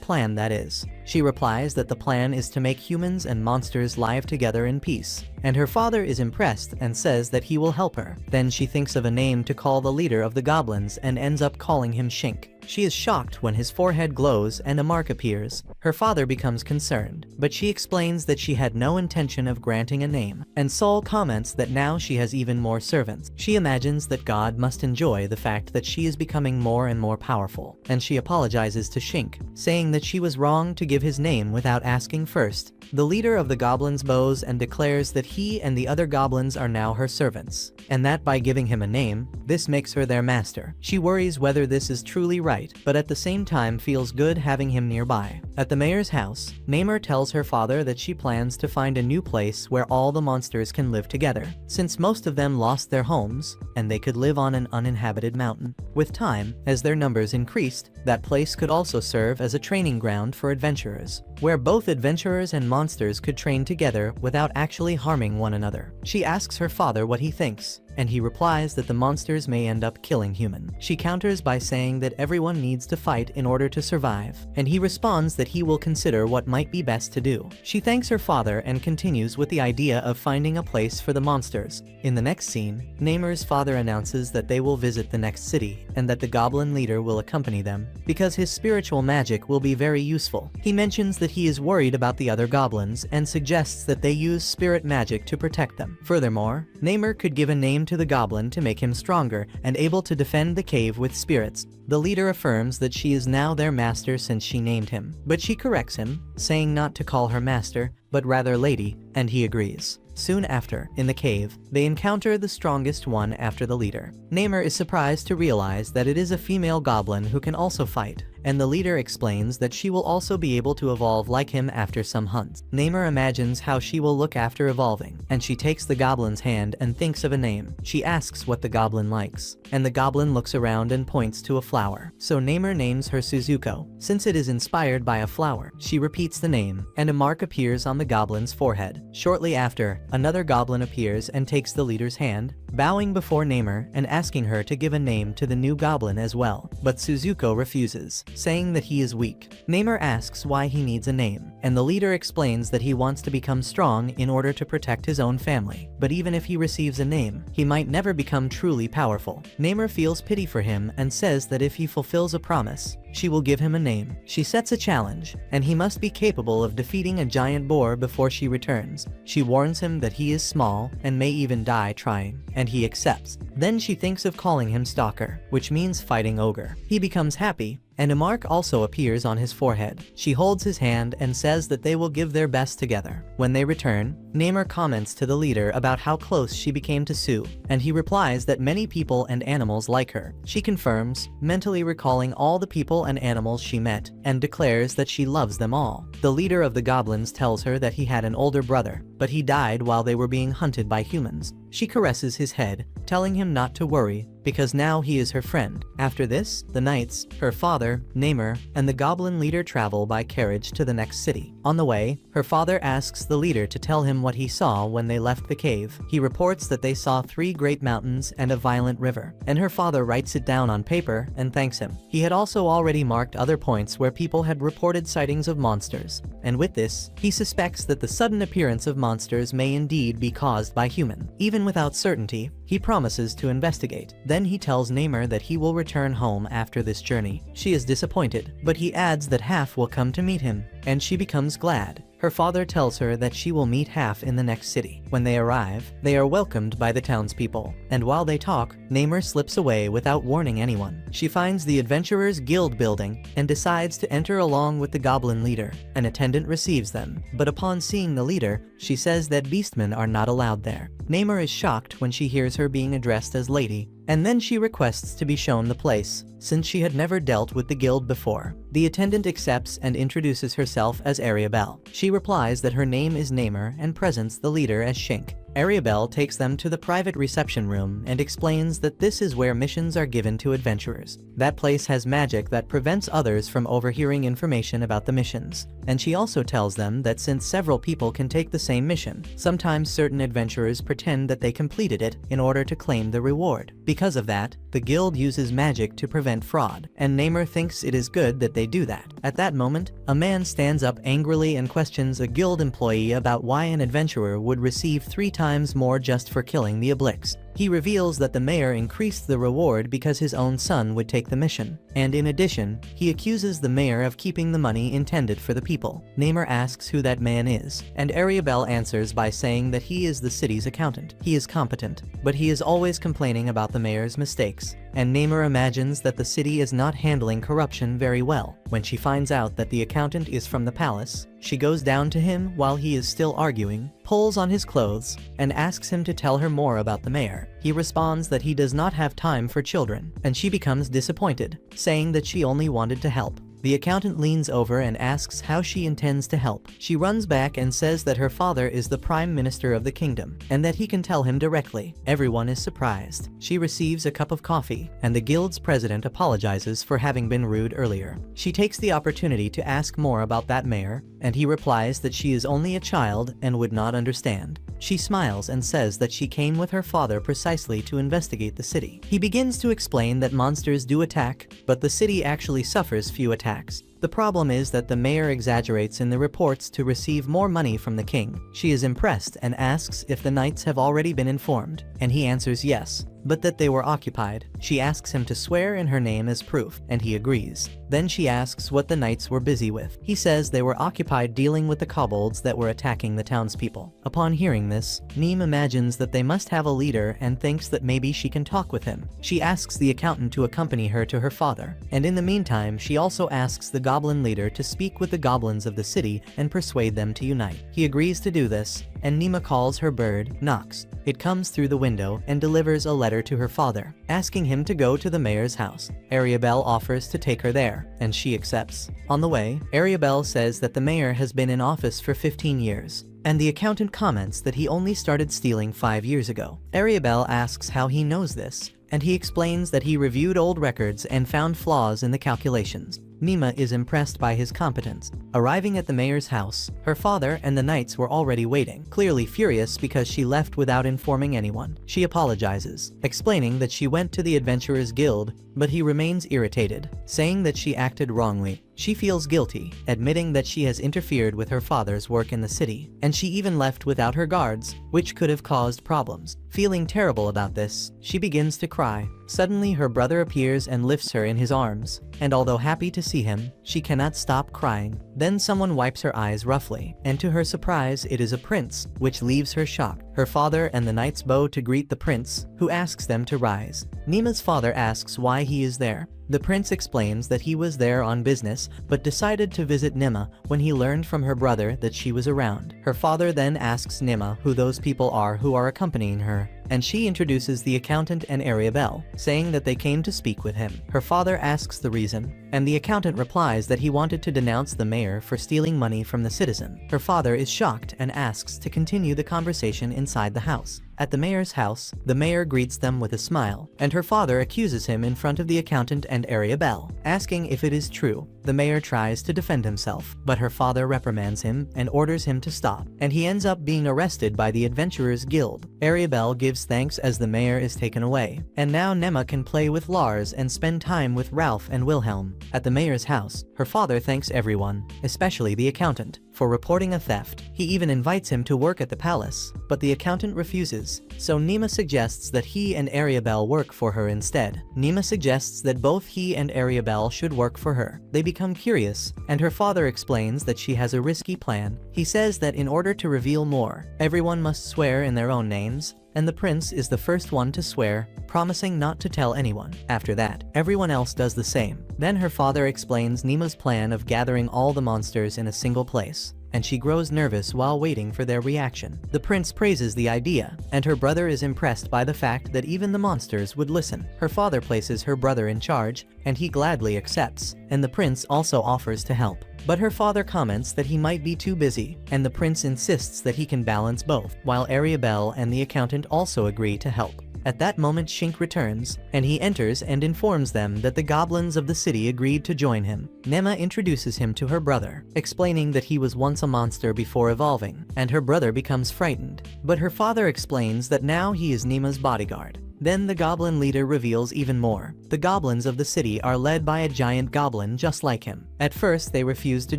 [SPEAKER 1] plan that is. She replies that the plan is to make humans and monsters live together in peace, and her father is impressed and says that he will help her. Then she thinks of a name to call the leader of the goblins and ends up calling him Shink. She is shocked when his forehead glows and a mark appears. Her father becomes concerned, but she explains that she had no intention of granting a name, and Sol comments that now she has even more servants. She imagines that God must enjoy the fact that she is becoming more and more powerful, and she apologizes to Shink, saying that she was wrong to give his name without asking first. The leader of the goblins bows and declares that he and the other goblins are now her servants, and that by giving him a name, this makes her their master. She worries whether this is truly right, but at the same time feels good having him nearby. At the mayor's house, Namer tells her father that she plans to find a new place where all the monsters can live together, since most of them lost their homes, and they could live on an uninhabited mountain. With time, as their numbers increased, that place could also serve as a training ground for adventurers, where both adventurers and monsters could train together without actually harming one another. She asks her father what he thinks, and he replies that the monsters may end up killing humans. She counters by saying that everyone needs to fight in order to survive, and he responds that he will consider what might be best to do. She thanks her father and continues with the idea of finding a place for the monsters. In the next scene, Namer's father announces that they will visit the next city, and that the goblin leader will accompany them, because his spiritual magic will be very useful. He mentions that he is worried about the other goblins and suggests that they use spirit magic to protect them. Furthermore, Namer could give a name to the goblin to make him stronger and able to defend the cave with spirits. The leader affirms that she is now their master since she named him, but she corrects him, saying not to call her master, but rather lady, and he agrees. Soon after, in the cave, they encounter the strongest one after the leader. Namer is surprised to realize that it is a female goblin who can also fight, and the leader explains that she will also be able to evolve like him after some hunts. Namer imagines how she will look after evolving, and she takes the goblin's hand and thinks of a name. She asks what the goblin likes, and the goblin looks around and points to a flower. So Namer names her Suzuko, since it is inspired by a flower. She repeats the name, and a mark appears on the goblin's forehead. Shortly after, another goblin appears and takes the leader's hand, bowing before Namer and asking her to give a name to the new goblin as well. But Suzuko refuses, saying that he is weak. Namer asks why he needs a name, and the leader explains that he wants to become strong in order to protect his own family. But even if he receives a name, he might never become truly powerful. Namer feels pity for him and says that if he fulfills a promise, she will give him a name. She sets a challenge, and he must be capable of defeating a giant boar before she returns. She warns him that he is small and may even die trying, and he accepts. Then she thinks of calling him Stalker, which means fighting ogre. He becomes happy, and a mark also appears on his forehead. She holds his hand and says that they will give their best together. When they return, Namer comments to the leader about how close she became to Sue, and he replies that many people and animals like her. She confirms, mentally recalling all the people and animals she met, and declares that she loves them all. The leader of the goblins tells her that he had an older brother, but he died while they were being hunted by humans. She caresses his head, telling him not to worry, because now he is her friend. After this, the knights, her father, Namer, and the goblin leader travel by carriage to the next city. On the way, her father asks the leader to tell him what he saw when they left the cave. He reports that they saw 3 great mountains and a violent river, and her father writes it down on paper and thanks him. He had also already marked other points where people had reported sightings of monsters, and with this, he suspects that the sudden appearance of monsters may indeed be caused by human. Even without certainty, he promises to investigate. Then he tells Namer that he will return home after this journey. She is disappointed, but he adds that Half will come to meet him, and she becomes glad. Her father tells her that she will meet Half in the next city. When they arrive, they are welcomed by the townspeople, and while they talk, Namer slips away without warning anyone. She finds the Adventurers Guild building and decides to enter along with the goblin leader. An attendant receives them, but upon seeing the leader, she says that beastmen are not allowed there. Namer is shocked when she hears her being addressed as lady, and then she requests to be shown the place, since she had never dealt with the guild before. The attendant accepts and introduces herself as Ariabel. She replies that her name is Namer and presents the leader as Shink. Ariabel takes them to the private reception room and explains that this is where missions are given to adventurers. That place has magic that prevents others from overhearing information about the missions, and she also tells them that since several people can take the same mission, sometimes certain adventurers pretend that they completed it in order to claim the reward. Because of that, the guild uses magic to prevent fraud, and Namer thinks it is good that they do that. At that moment, a man stands up angrily and questions a guild employee about why an adventurer would receive 3 times more just for killing the Oblix. He reveals that the mayor increased the reward because his own son would take the mission, and in addition, he accuses the mayor of keeping the money intended for the people. Namer asks who that man is, and Ariabel answers by saying that he is the city's accountant. He is competent, but he is always complaining about the mayor's mistakes, and Namer imagines that the city is not handling corruption very well. When she finds out that the accountant is from the palace, she goes down to him while he is still arguing, pulls on his clothes, and asks him to tell her more about the mayor. He responds that he does not have time for children, and she becomes disappointed, saying that she only wanted to help. The accountant leans over and asks how she intends to help. She runs back and says that her father is the prime minister of the kingdom, and that he can tell him directly. Everyone is surprised. She receives a cup of coffee, and the guild's president apologizes for having been rude earlier. She takes the opportunity to ask more about that mayor, and he replies that she is only a child and would not understand. She smiles and says that she came with her father precisely to investigate the city. He begins to explain that monsters do attack, but the city actually suffers few attacks. The problem is that the mayor exaggerates in the reports to receive more money from the king. She is impressed and asks if the knights have already been informed, and he answers yes, but that they were occupied. She asks him to swear in her name as proof, and he agrees. Then she asks what the knights were busy with. He says they were occupied dealing with the kobolds that were attacking the townspeople. Upon hearing this, Neem imagines that they must have a leader and thinks that maybe she can talk with him. She asks the accountant to accompany her to her father, and in the meantime she also asks the goblin leader to speak with the goblins of the city and persuade them to unite. He agrees to do this, and Nima calls her bird, Nox. It comes through the window and delivers a letter to her father, asking him to go to the mayor's house. Ariabel offers to take her there, and she accepts. On the way, Ariabel says that the mayor has been in office for 15 years, and the accountant comments that he only started stealing 5 years ago. Ariabel asks how he knows this, and he explains that he reviewed old records and found flaws in the calculations. Nima is impressed by his competence. Arriving at the mayor's house, her father and the knights were already waiting, clearly furious because she left without informing anyone. She apologizes, explaining that she went to the Adventurers Guild, but he remains irritated, saying that she acted wrongly. She feels guilty, admitting that she has interfered with her father's work in the city, and she even left without her guards, which could have caused problems. Feeling terrible about this, she begins to cry. Suddenly her brother appears and lifts her in his arms, and although happy to see him, she cannot stop crying. Then someone wipes her eyes roughly, and to her surprise it is a prince, which leaves her shocked. Her father and the knights bow to greet the prince, who asks them to rise. Nima's father asks why he is there. The prince explains that he was there on business, but decided to visit Nima when he learned from her brother that she was around. Her father then asks Nima who those people are who are accompanying her, and she introduces the accountant and Ariabel, saying that they came to speak with him. Her father asks the reason, and the accountant replies that he wanted to denounce the mayor for stealing money from the citizen. Her father is shocked and asks to continue the conversation inside the house. At the mayor's house, the mayor greets them with a smile, and her father accuses him in front of the accountant and Ariabel, asking if it is true. The mayor tries to defend himself, but her father reprimands him and orders him to stop, and he ends up being arrested by the Adventurers Guild. Ariabel gives thanks as the mayor is taken away, and now Nema can play with Lars and spend time with Ralph and Wilhelm. At the mayor's house, her father thanks everyone, especially the accountant, for reporting a theft. He even invites him to work at the palace, but the accountant refuses, so Nema suggests that he and Ariabel work for her instead. Nema suggests that both he and Ariabel should work for her. They become curious, and her father explains that she has a risky plan. He says that in order to reveal more, everyone must swear in their own names, and the prince is the first one to swear, promising not to tell anyone. After that, everyone else does the same. Then her father explains Nema's plan of gathering all the monsters in a single place, and she grows nervous while waiting for their reaction. The prince praises the idea, and her brother is impressed by the fact that even the monsters would listen. Her father places her brother in charge, and he gladly accepts, and the prince also offers to help. But her father comments that he might be too busy, and the prince insists that he can balance both, while Ariabel and the accountant also agree to help. At that moment Shink returns, and he enters and informs them that the goblins of the city agreed to join him. Nema introduces him to her brother, explaining that he was once a monster before evolving, and her brother becomes frightened. But her father explains that now he is Nema's bodyguard. Then the goblin leader reveals even more. The goblins of the city are led by a giant goblin just like him. At first they refused to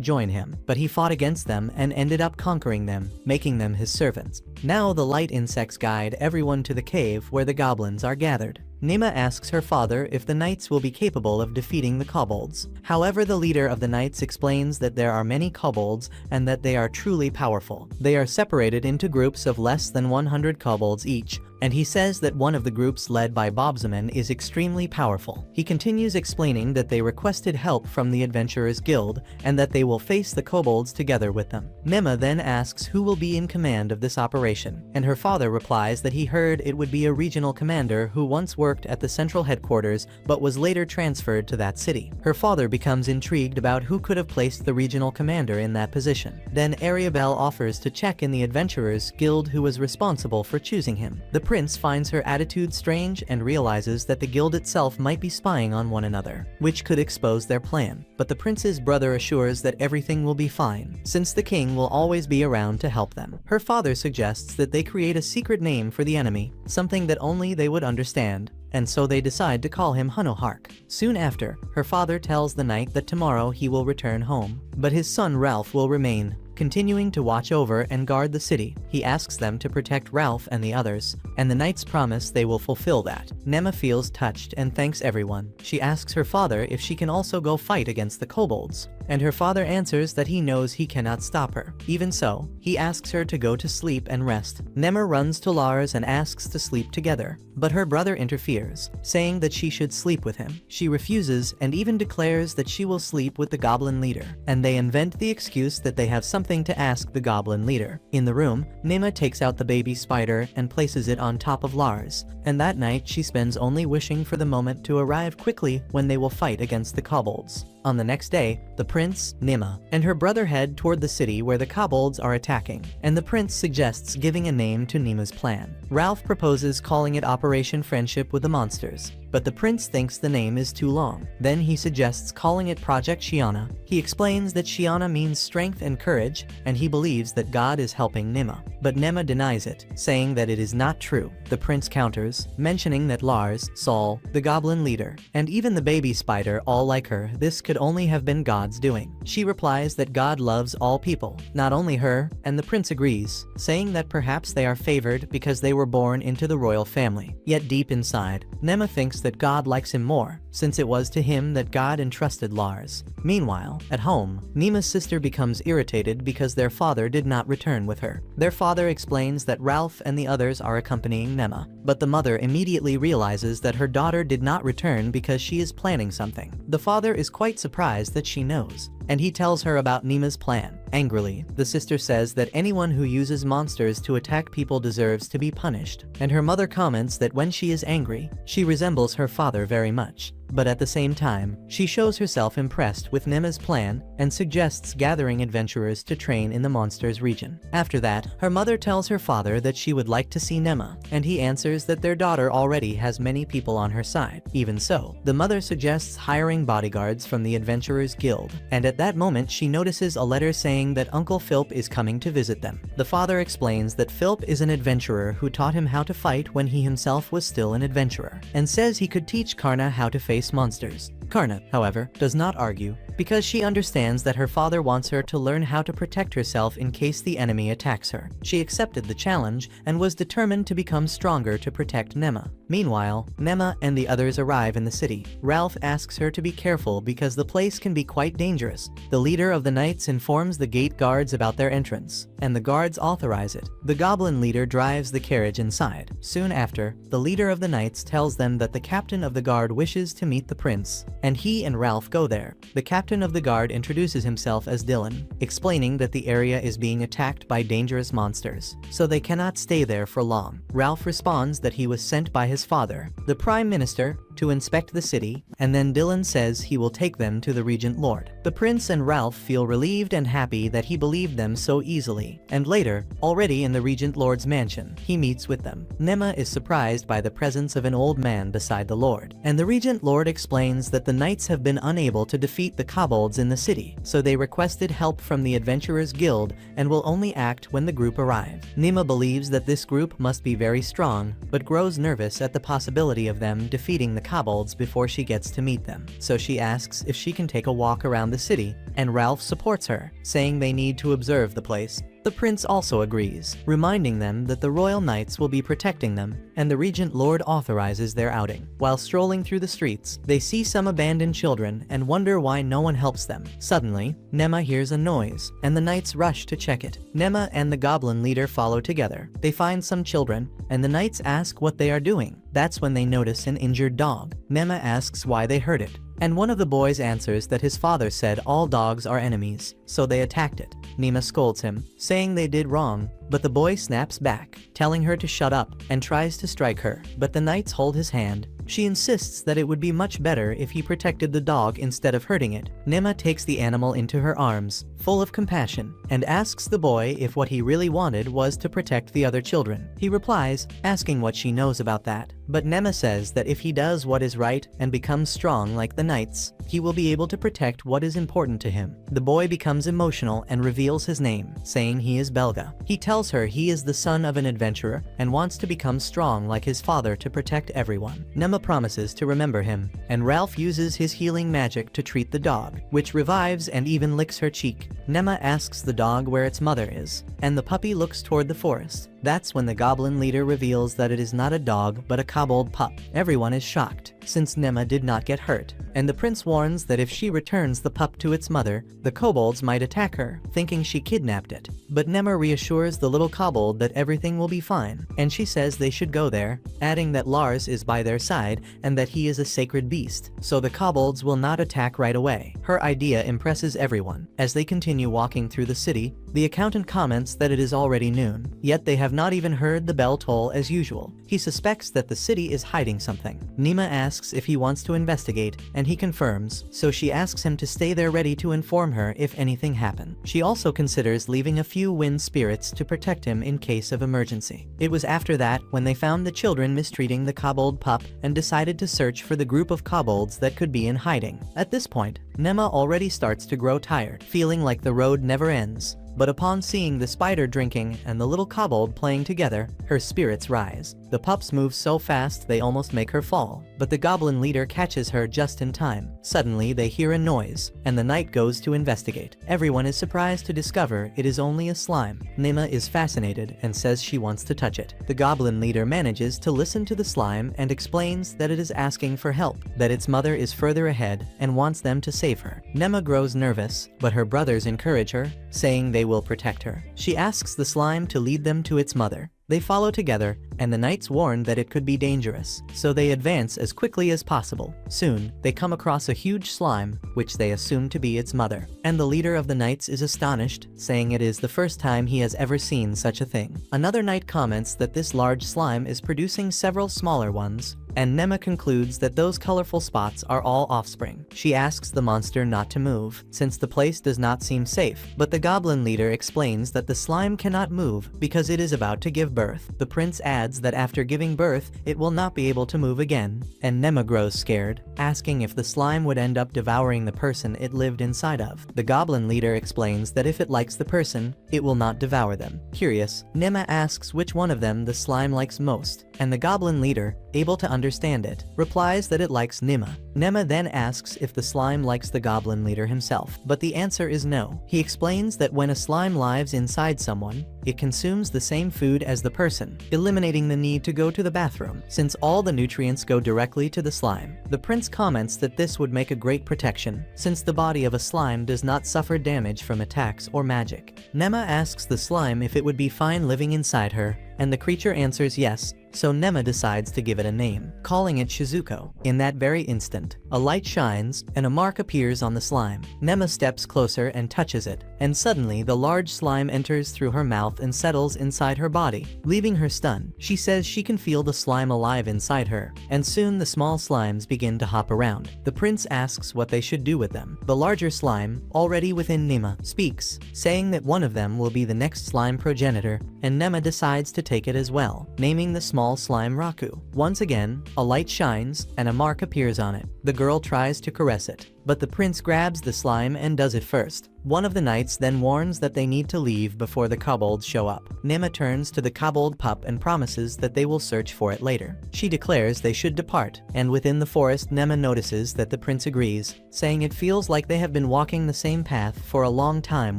[SPEAKER 1] join him, but he fought against them and ended up conquering them, making them his servants. Now the light insects guide everyone to the cave where the goblins are gathered. Nema asks her father if the knights will be capable of defeating the kobolds. However, the leader of the knights explains that there are many kobolds and that they are truly powerful. They are separated into groups of less than 100 kobolds each, and he says that one of the groups led by Bobzaman is extremely powerful. He continues explaining that they requested help from the Adventurers Guild and that they will face the kobolds together with them. Nema then asks who will be in command of this operation, and her father replies that he heard it would be a regional commander who once worked at the central headquarters but was later transferred to that city. Her father becomes intrigued about who could have placed the regional commander in that position. Then Ariabel offers to check in the Adventurers Guild who was responsible for choosing him. The prince finds her attitude strange and realizes that the guild itself might be spying on one another, which could expose their plan. But the prince's brother assures that everything will be fine, since the king will always be around to help them. Her father suggests that they create a secret name for the enemy, something that only they would understand, and so they decide to call him Hunohark. Soon after, her father tells the knight that tomorrow he will return home, but his son Ralph will remain, continuing to watch over and guard the city. He asks them to protect Ralph and the others, and the knights promise they will fulfill that. Nema feels touched and thanks everyone. She asks her father if she can also go fight against the kobolds, and her father answers that he knows he cannot stop her. Even so, he asks her to go to sleep and rest. Nema runs to Lars and asks to sleep together, but her brother interferes, saying that she should sleep with him. She refuses and even declares that she will sleep with the goblin leader, and they invent the excuse that they have something to ask the goblin leader. In the room, Nema takes out the baby spider and places it on top of Lars, and that night she spends only wishing for the moment to arrive quickly when they will fight against the kobolds. On the next day, the prince, Nema, and her brother head toward the city where the kobolds are attacking, and the prince suggests giving a name to Nema's plan. Ralph proposes calling it Operation Friendship with the Monsters, but the prince thinks the name is too long. Then he suggests calling it Project Shiana. He explains that Shiana means strength and courage, and he believes that God is helping Nema. But Nema denies it, saying that it is not true. The prince counters, mentioning that Lars, Saul, the goblin leader, and even the baby spider all like her. This could only have been God's doing. She replies that God loves all people, not only her, and the prince agrees, saying that perhaps they are favored because they were born into the royal family. Yet deep inside, Nema thinks that God likes him more, since it was to him that God entrusted Lars. Meanwhile, at home, Nema's sister becomes irritated because their father did not return with her. Their father explains that Ralph and the others are accompanying Nema, but the mother immediately realizes that her daughter did not return because she is planning something. The father is quite surprised that she knows, and he tells her about Nema's plan. Angrily, the sister says that anyone who uses monsters to attack people deserves to be punished, and her mother comments that when she is angry, she resembles her father very much. but at the same time, she shows herself impressed with Nema's plan and suggests gathering adventurers to train in the monsters region. After that, her mother tells her father that she would like to see Nema, and he answers that their daughter already has many people on her side. Even so, the mother suggests hiring bodyguards from the Adventurers Guild, and at that moment she notices a letter saying that Uncle Philp is coming to visit them. The father explains that Philp is an adventurer who taught him how to fight when he himself was still an adventurer, and says he could teach Karna how to face monsters. Karna, however, does not argue, because she understands that her father wants her to learn how to protect herself in case the enemy attacks her. She accepted the challenge and was determined to become stronger to protect Nema. Meanwhile, Nema and the others arrive in the city. Ralph asks her to be careful because the place can be quite dangerous. The leader of the knights informs the gate guards about their entrance, and the guards authorize it. The goblin leader drives the carriage inside. Soon after, the leader of the knights tells them that the captain of the guard wishes to meet the prince, and he and Ralph go there. The captain of the guard introduces himself as Dylan, explaining that the area is being attacked by dangerous monsters, so they cannot stay there for long. Ralph responds that he was sent by his father, the Prime Minister, to inspect the city, and then Dylan says he will take them to the Regent Lord. The prince and Ralph feel relieved and happy that he believed them so easily, and later, already in the Regent Lord's mansion, he meets with them. Nema is surprised by the presence of an old man beside the Lord, and the Regent Lord explains that the knights have been unable to defeat the kobolds in the city, so they requested help from the Adventurers Guild and will only act when the group arrive. Nema believes that this group must be very strong, but grows nervous at the possibility of them defeating the kobolds before she gets to meet them, so she asks if she can take a walk around the city, and Ralph supports her, saying they need to observe the place. The prince also agrees, reminding them that the royal knights will be protecting them, and the Regent Lord authorizes their outing. While strolling through the streets, they see some abandoned children and wonder why no one helps them. Suddenly, Nema hears a noise, and the knights rush to check it. Nema and the goblin leader follow together. They find some children, and the knights ask what they are doing. That's when they notice an injured dog. Nema asks why they hurt it, and one of the boys answers that his father said all dogs are enemies, so they attacked it. Nema scolds him, saying they did wrong, but the boy snaps back, telling her to shut up, and tries to strike her, but the knights hold his hand. She insists that it would be much better if he protected the dog instead of hurting it. Nema takes the animal into her arms, full of compassion, and asks the boy if what he really wanted was to protect the other children. He replies, asking what she knows about that, but Nema says that if he does what is right and becomes strong like the knights, he will be able to protect what is important to him. The boy becomes emotional and reveals his name, saying he is Belga. He tells her he is the son of an adventurer and wants to become strong like his father to protect everyone. Nema promises to remember him, and Ralph uses his healing magic to treat the dog, which revives and even licks her cheek. Nema asks the dog where its mother is, and the puppy looks toward the forest. That's when the goblin leader reveals that it is not a dog but a kobold pup. Everyone is shocked, since Nema did not get hurt, and the prince warns that if she returns the pup to its mother, the kobolds might attack her, thinking she kidnapped it. But Nema reassures the little kobold that everything will be fine, and she says they should go there, adding that Lars is by their side and that he is a sacred beast, so the kobolds will not attack right away. Her idea impresses everyone. As they continue walking through the city, the accountant comments that it is already noon, yet they have not even heard the bell toll as usual. He suspects that the city is hiding something. Nema asks if he wants to investigate, and he confirms, so she asks him to stay there ready to inform her if anything happened. She also considers leaving a few wind spirits to protect him in case of emergency. It was after that when they found the children mistreating the kobold pup and decided to search for the group of kobolds that could be in hiding. At this point, Nema already starts to grow tired, feeling like the road never ends. But upon seeing the spider drinking and the little kobold playing together, her spirits rise. The pups move so fast they almost make her fall, but the goblin leader catches her just in time. Suddenly they hear a noise, and the knight goes to investigate. Everyone is surprised to discover it is only a slime. Nema is fascinated and says she wants to touch it. The goblin leader manages to listen to the slime and explains that it is asking for help, that its mother is further ahead and wants them to save her. Nema grows nervous, but her brothers encourage her, saying they will protect her. She asks the slime to lead them to its mother. They follow together, and the knights warn that it could be dangerous, so they advance as quickly as possible. Soon, they come across a huge slime, which they assume to be its mother. And the leader of the knights is astonished, saying it is the first time he has ever seen such a thing. Another knight comments that this large slime is producing several smaller ones, and Nema concludes that those colorful spots are all offspring. She asks the monster not to move, since the place does not seem safe, but the goblin leader explains that the slime cannot move because it is about to give birth. The prince adds that after giving birth, it will not be able to move again, and Nema grows scared, asking if the slime would end up devouring the person it lived inside of. The goblin leader explains that if it likes the person, it will not devour them. Curious, Nema asks which one of them the slime likes most, and the goblin leader, able to understand it, replies that it likes Nema. Nema then asks if the slime likes the goblin leader himself, but the answer is no. He explains that when a slime lives inside someone, it consumes the same food as the person, eliminating the need to go to the bathroom, since all the nutrients go directly to the slime. The prince comments that this would make a great protection, since the body of a slime does not suffer damage from attacks or magic. Nema asks the slime if it would be fine living inside her, and the creature answers yes, so Nema decides to give it a name, calling it Shizuko. In that very instant, a light shines, and a mark appears on the slime. Nema steps closer and touches it, and suddenly the large slime enters through her mouth and settles inside her body, leaving her stunned. She says she can feel the slime alive inside her, and soon the small slimes begin to hop around. The prince asks what they should do with them. The larger slime, already within Nema, speaks, saying that one of them will be the next slime progenitor, and Nema decides to take it as well, naming the small slime Raku. Once again, a light shines, and a mark appears on it. The girl tries to caress it, but the prince grabs the slime and does it first. One of the knights then warns that they need to leave before the kobolds show up. Nema turns to the kobold pup and promises that they will search for it later. She declares they should depart, and within the forest Nema notices that the prince agrees, saying it feels like they have been walking the same path for a long time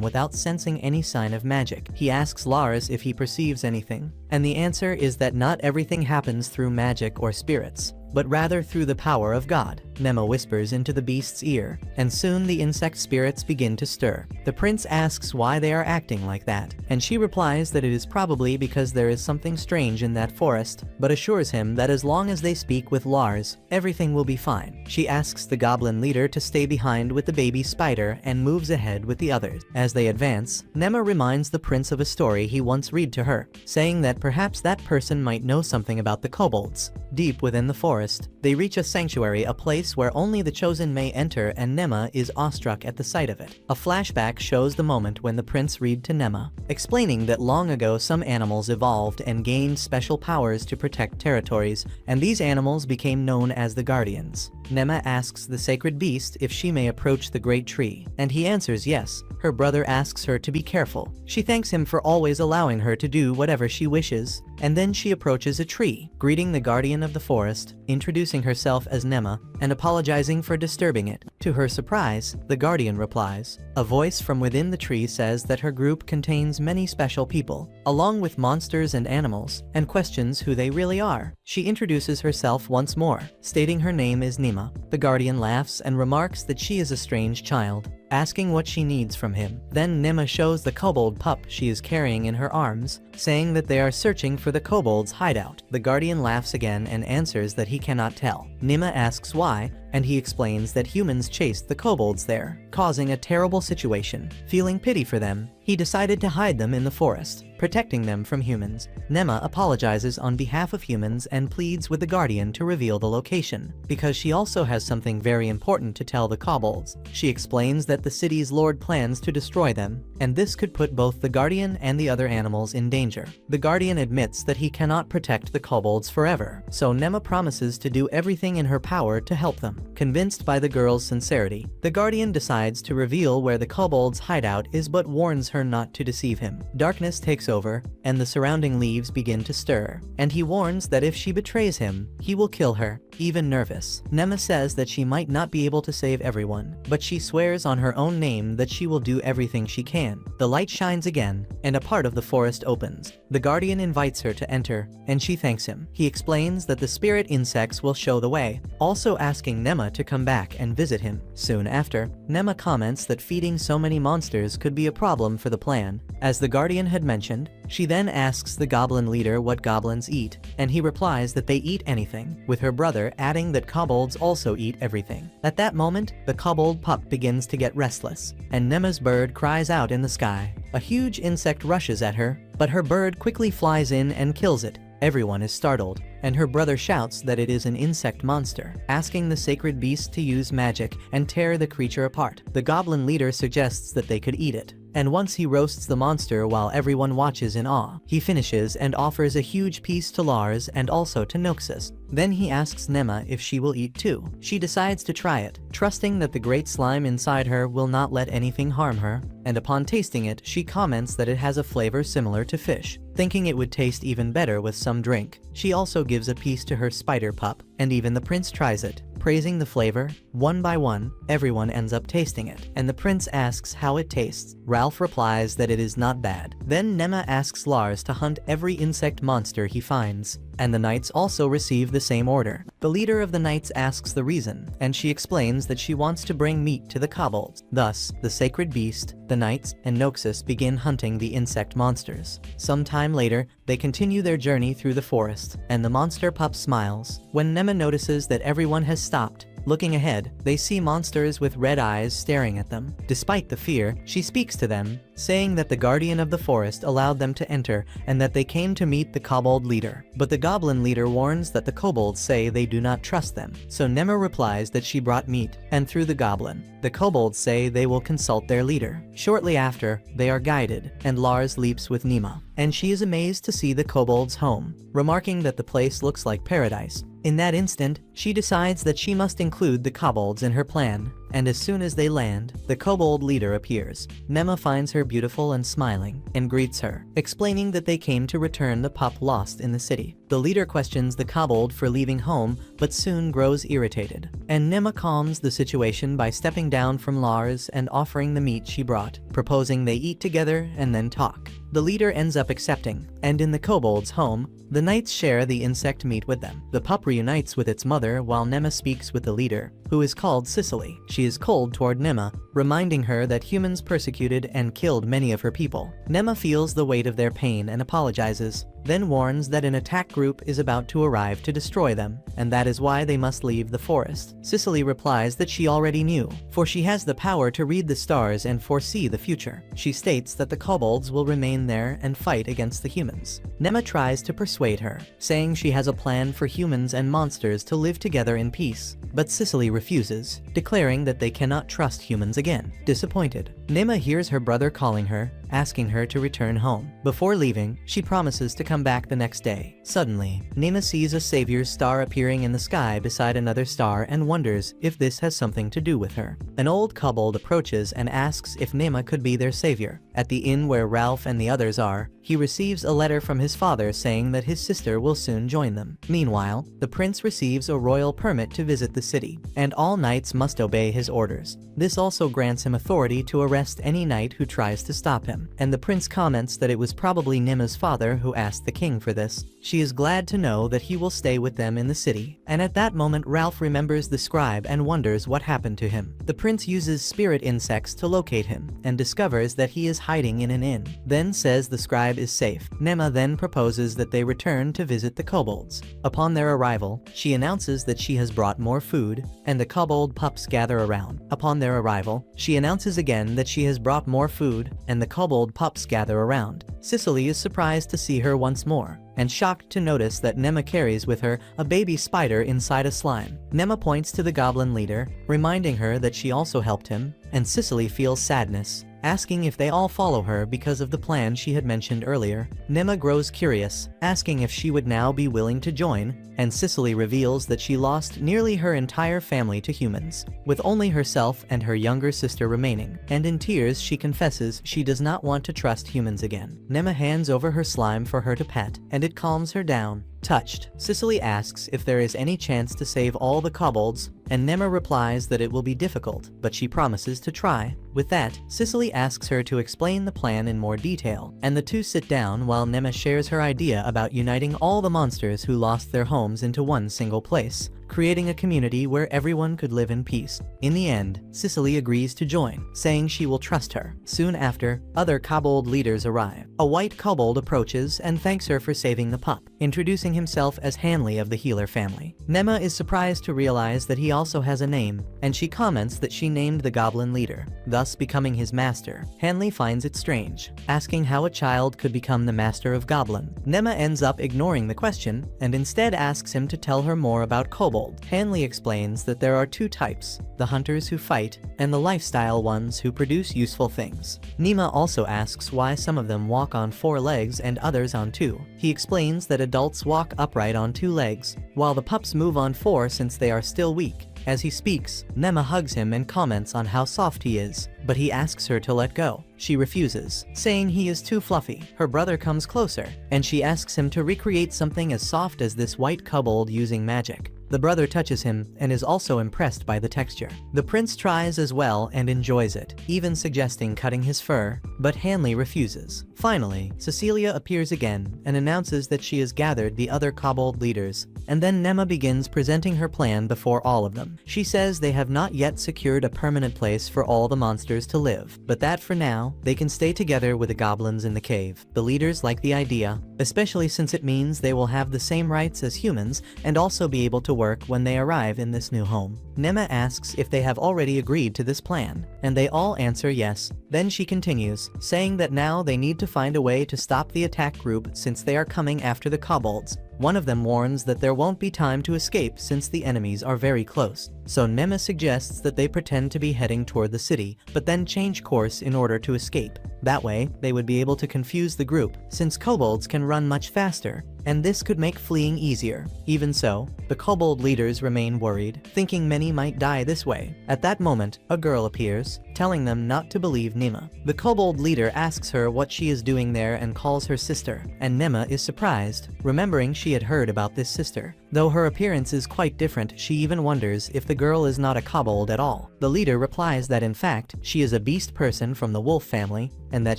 [SPEAKER 1] without sensing any sign of magic. He asks Lars if he perceives anything, and the answer is that not everything happens through magic or spirits, but rather through the power of God. Nema whispers into the beast's ear, and soon the insect spirits begin to stir. The prince asks why they are acting like that, and she replies that it is probably because there is something strange in that forest, but assures him that as long as they speak with Lars, everything will be fine. She asks the goblin leader to stay behind with the baby spider and moves ahead with the others. As they advance, Nema reminds the prince of a story he once read to her, saying that perhaps that person might know something about the kobolds. Deep within the forest, they reach a sanctuary, a place where only the chosen may enter, and Nema is awestruck at the sight of it. A flashback shows the moment when the prince read to Nema, explaining that long ago some animals evolved and gained special powers to protect territories, and these animals became known as the Guardians. Nema asks the sacred beast if she may approach the great tree, and he answers yes. Her brother asks her to be careful. She thanks him for always allowing her to do whatever she wishes, and then she approaches a tree, greeting the guardian of the forest, introducing herself as Nema, and apologizing for disturbing it. To her surprise, the guardian replies. A voice from within the tree says that her group contains many special people, along with monsters and animals, and questions who they really are. She introduces herself once more, stating her name is Nema. The guardian laughs and remarks that she is a strange child, asking what she needs from him. Then Nema shows the kobold pup she is carrying in her arms, saying that they are searching for the kobold's hideout. The guardian laughs again and answers that he cannot tell. Nema asks why, and he explains that humans chased the kobolds there, causing a terrible situation. Feeling pity for them, he decided to hide them in the forest, protecting them from humans. Nema apologizes on behalf of humans and pleads with the guardian to reveal the location, because she also has something very important to tell the kobolds. She explains that the city's lord plans to destroy them, and this could put both the guardian and the other animals in danger. The guardian admits that he cannot protect the kobolds forever, so Nema promises to do everything in her power to help them. Convinced by the girl's sincerity, the guardian decides to reveal where the kobold's hideout is but warns her not to deceive him. Darkness takes over, and the surrounding leaves begin to stir, and he warns that if she betrays him, he will kill her. Even nervous, Nema says that she might not be able to save everyone, but she swears on her own name that she will do everything she can. The light shines again, and a part of the forest opens. The guardian invites her to enter, and she thanks him. He explains that the spirit insects will show the way, also asking Nema to come back and visit him. Soon after, Nema comments that feeding so many monsters could be a problem for the plan. As the guardian had mentioned, She then asks the goblin leader what goblins eat, and he replies that they eat anything, with her brother adding that kobolds also eat everything. At that moment, the kobold pup begins to get restless, and Nema's bird cries out in the sky. A huge insect rushes at her, but her bird quickly flies in and kills it. Everyone is startled, and her brother shouts that it is an insect monster, asking the sacred beast to use magic and tear the creature apart. The goblin leader suggests that they could eat it, and once he roasts the monster while everyone watches in awe, he finishes and offers a huge piece to Lars and also to Noxus. Then he asks Nema if she will eat too. She decides to try it, trusting that the great slime inside her will not let anything harm her, and upon tasting it, she comments that it has a flavor similar to fish, thinking it would taste even better with some drink. She also gives a piece to her spider pup, and even the prince tries it, praising the flavor. One by one, everyone ends up tasting it, and the prince asks how it tastes. Ralph replies that it is not bad. Then Nema asks Lars to hunt every insect monster he finds, and the knights also receive the same order. The leader of the knights asks the reason, and she explains that she wants to bring meat to the kobolds. Thus, the sacred beast, the knights, and Noxus begin hunting the insect monsters. Some time later, they continue their journey through the forest, and the monster pup smiles. When Nema notices that everyone has stopped, looking ahead, they see monsters with red eyes staring at them. Despite the fear, she speaks to them, saying that the guardian of the forest allowed them to enter and that they came to meet the kobold leader. But the goblin leader warns that the kobolds say they do not trust them. So Nema replies that she brought meat, and through the goblin, the kobolds say they will consult their leader. Shortly after, they are guided, and Lars leaps with Nema, and she is amazed to see the kobolds' home, remarking that the place looks like paradise. In that instant, she decides that she must include the kobolds in her plan, and as soon as they land, the kobold leader appears. Nema finds her beautiful and smiling, and greets her, explaining that they came to return the pup lost in the city. The leader questions the kobold for leaving home, but soon grows irritated, and Nema calms the situation by stepping down from Lars and offering the meat she brought, proposing they eat together and then talk. The leader ends up accepting, and in the kobold's home, the knights share the insect meat with them. The pup reunites with its mother while Nema speaks with the leader, who is called Cicely. She is cold toward Nema, reminding her that humans persecuted and killed many of her people. Nema feels the weight of their pain and apologizes, then warns that an attack group is about to arrive to destroy them, and that is why they must leave the forest. Cicely replies that she already knew, for she has the power to read the stars and foresee the future. She states that the kobolds will remain there and fight against the humans. Nema tries to persuade her, saying she has a plan for humans and monsters to live together in peace, but Cicely refuses, declaring that they cannot trust humans again. Disappointed, Nema hears her brother calling her, asking her to return home. Before leaving, she promises to come back the next day. Suddenly, Nema sees a savior's star appearing in the sky beside another star and wonders if this has something to do with her. An old kobold approaches and asks if Nema could be their savior. At the inn where Ralph and the others are, he receives a letter from his father saying that his sister will soon join them. Meanwhile, the prince receives a royal permit to visit the city, and all knights must obey his orders. This also grants him authority to arrest any knight who tries to stop him, and the prince comments that it was probably Nema's father who asked the king for this. She is glad to know that he will stay with them in the city, and at that moment Ralph remembers the scribe and wonders what happened to him. The prince uses spirit insects to locate him, and discovers that he is hiding in an inn, then says the scribe is safe. Nema then proposes that they return to visit the kobolds. Upon their arrival, she announces that she has brought more food, and the kobold pups gather around. Upon their arrival, she announces again that she has brought more food, and the kobold pups gather around. Cicely is surprised to see her once more, and shocked to notice that Nema carries with her a baby spider inside a slime. Nema points to the goblin leader, reminding her that she also helped him, and Cicely feels sadness, asking if they all follow her because of the plan she had mentioned earlier. Nema grows curious, asking if she would now be willing to join, and Cicely reveals that she lost nearly her entire family to humans, with only herself and her younger sister remaining, and in tears she confesses she does not want to trust humans again. Nema hands over her slime for her to pet, and it calms her down. Touched, Cicely asks if there is any chance to save all the kobolds, and Nema replies that it will be difficult, but she promises to try. With that, Cicely asks her to explain the plan in more detail, and the two sit down while Nema shares her idea about uniting all the monsters who lost their homes into one single place, creating a community where everyone could live in peace. In the end, Cicely agrees to join, saying she will trust her. Soon after, other kobold leaders arrive. A white kobold approaches and thanks her for saving the pup, introducing himself as Hanley of the Healer family. Nema is surprised to realize that he also has a name, and she comments that she named the goblin leader, thus becoming his master. Hanley finds it strange, asking how a child could become the master of goblin. Nema ends up ignoring the question, and instead asks him to tell her more about kobold. Hanley explains that there are two types, the hunters who fight, and the lifestyle ones who produce useful things. Nema also asks why some of them walk on 4 legs and others on 2. He explains that adults walk upright on 2 legs, while the pups move on 4 since they are still weak. As he speaks, Nema hugs him and comments on how soft he is, but he asks her to let go. She refuses, saying he is too fluffy. Her brother comes closer, and she asks him to recreate something as soft as this white kobold using magic. The brother touches him and is also impressed by the texture. The prince tries as well and enjoys it, even suggesting cutting his fur, but Hanley refuses. Finally, Cecilia appears again and announces that she has gathered the other kobold leaders, and then Nema begins presenting her plan before all of them. She says they have not yet secured a permanent place for all the monsters to live, but that for now, they can stay together with the goblins in the cave. The leaders like the idea, especially since it means they will have the same rights as humans and also be able to work when they arrive in this new home. Nema asks if they have already agreed to this plan, and they all answer yes. Then she continues, saying that now they need to find a way to stop the attack group since they are coming after the kobolds. One of them warns that there won't be time to escape since the enemies are very close. So Nema suggests that they pretend to be heading toward the city, but then change course in order to escape. That way, they would be able to confuse the group, since kobolds can run much faster, and this could make fleeing easier. Even so, the kobold leaders remain worried, thinking many might die this way. At that moment, a girl appears, telling them not to believe Nema. The kobold leader asks her what she is doing there and calls her sister, and Nema is surprised, remembering she had heard about this sister. Though her appearance is quite different, she even wonders if the girl is not a kobold at all. The leader replies that in fact, she is a beast person from the wolf family, and that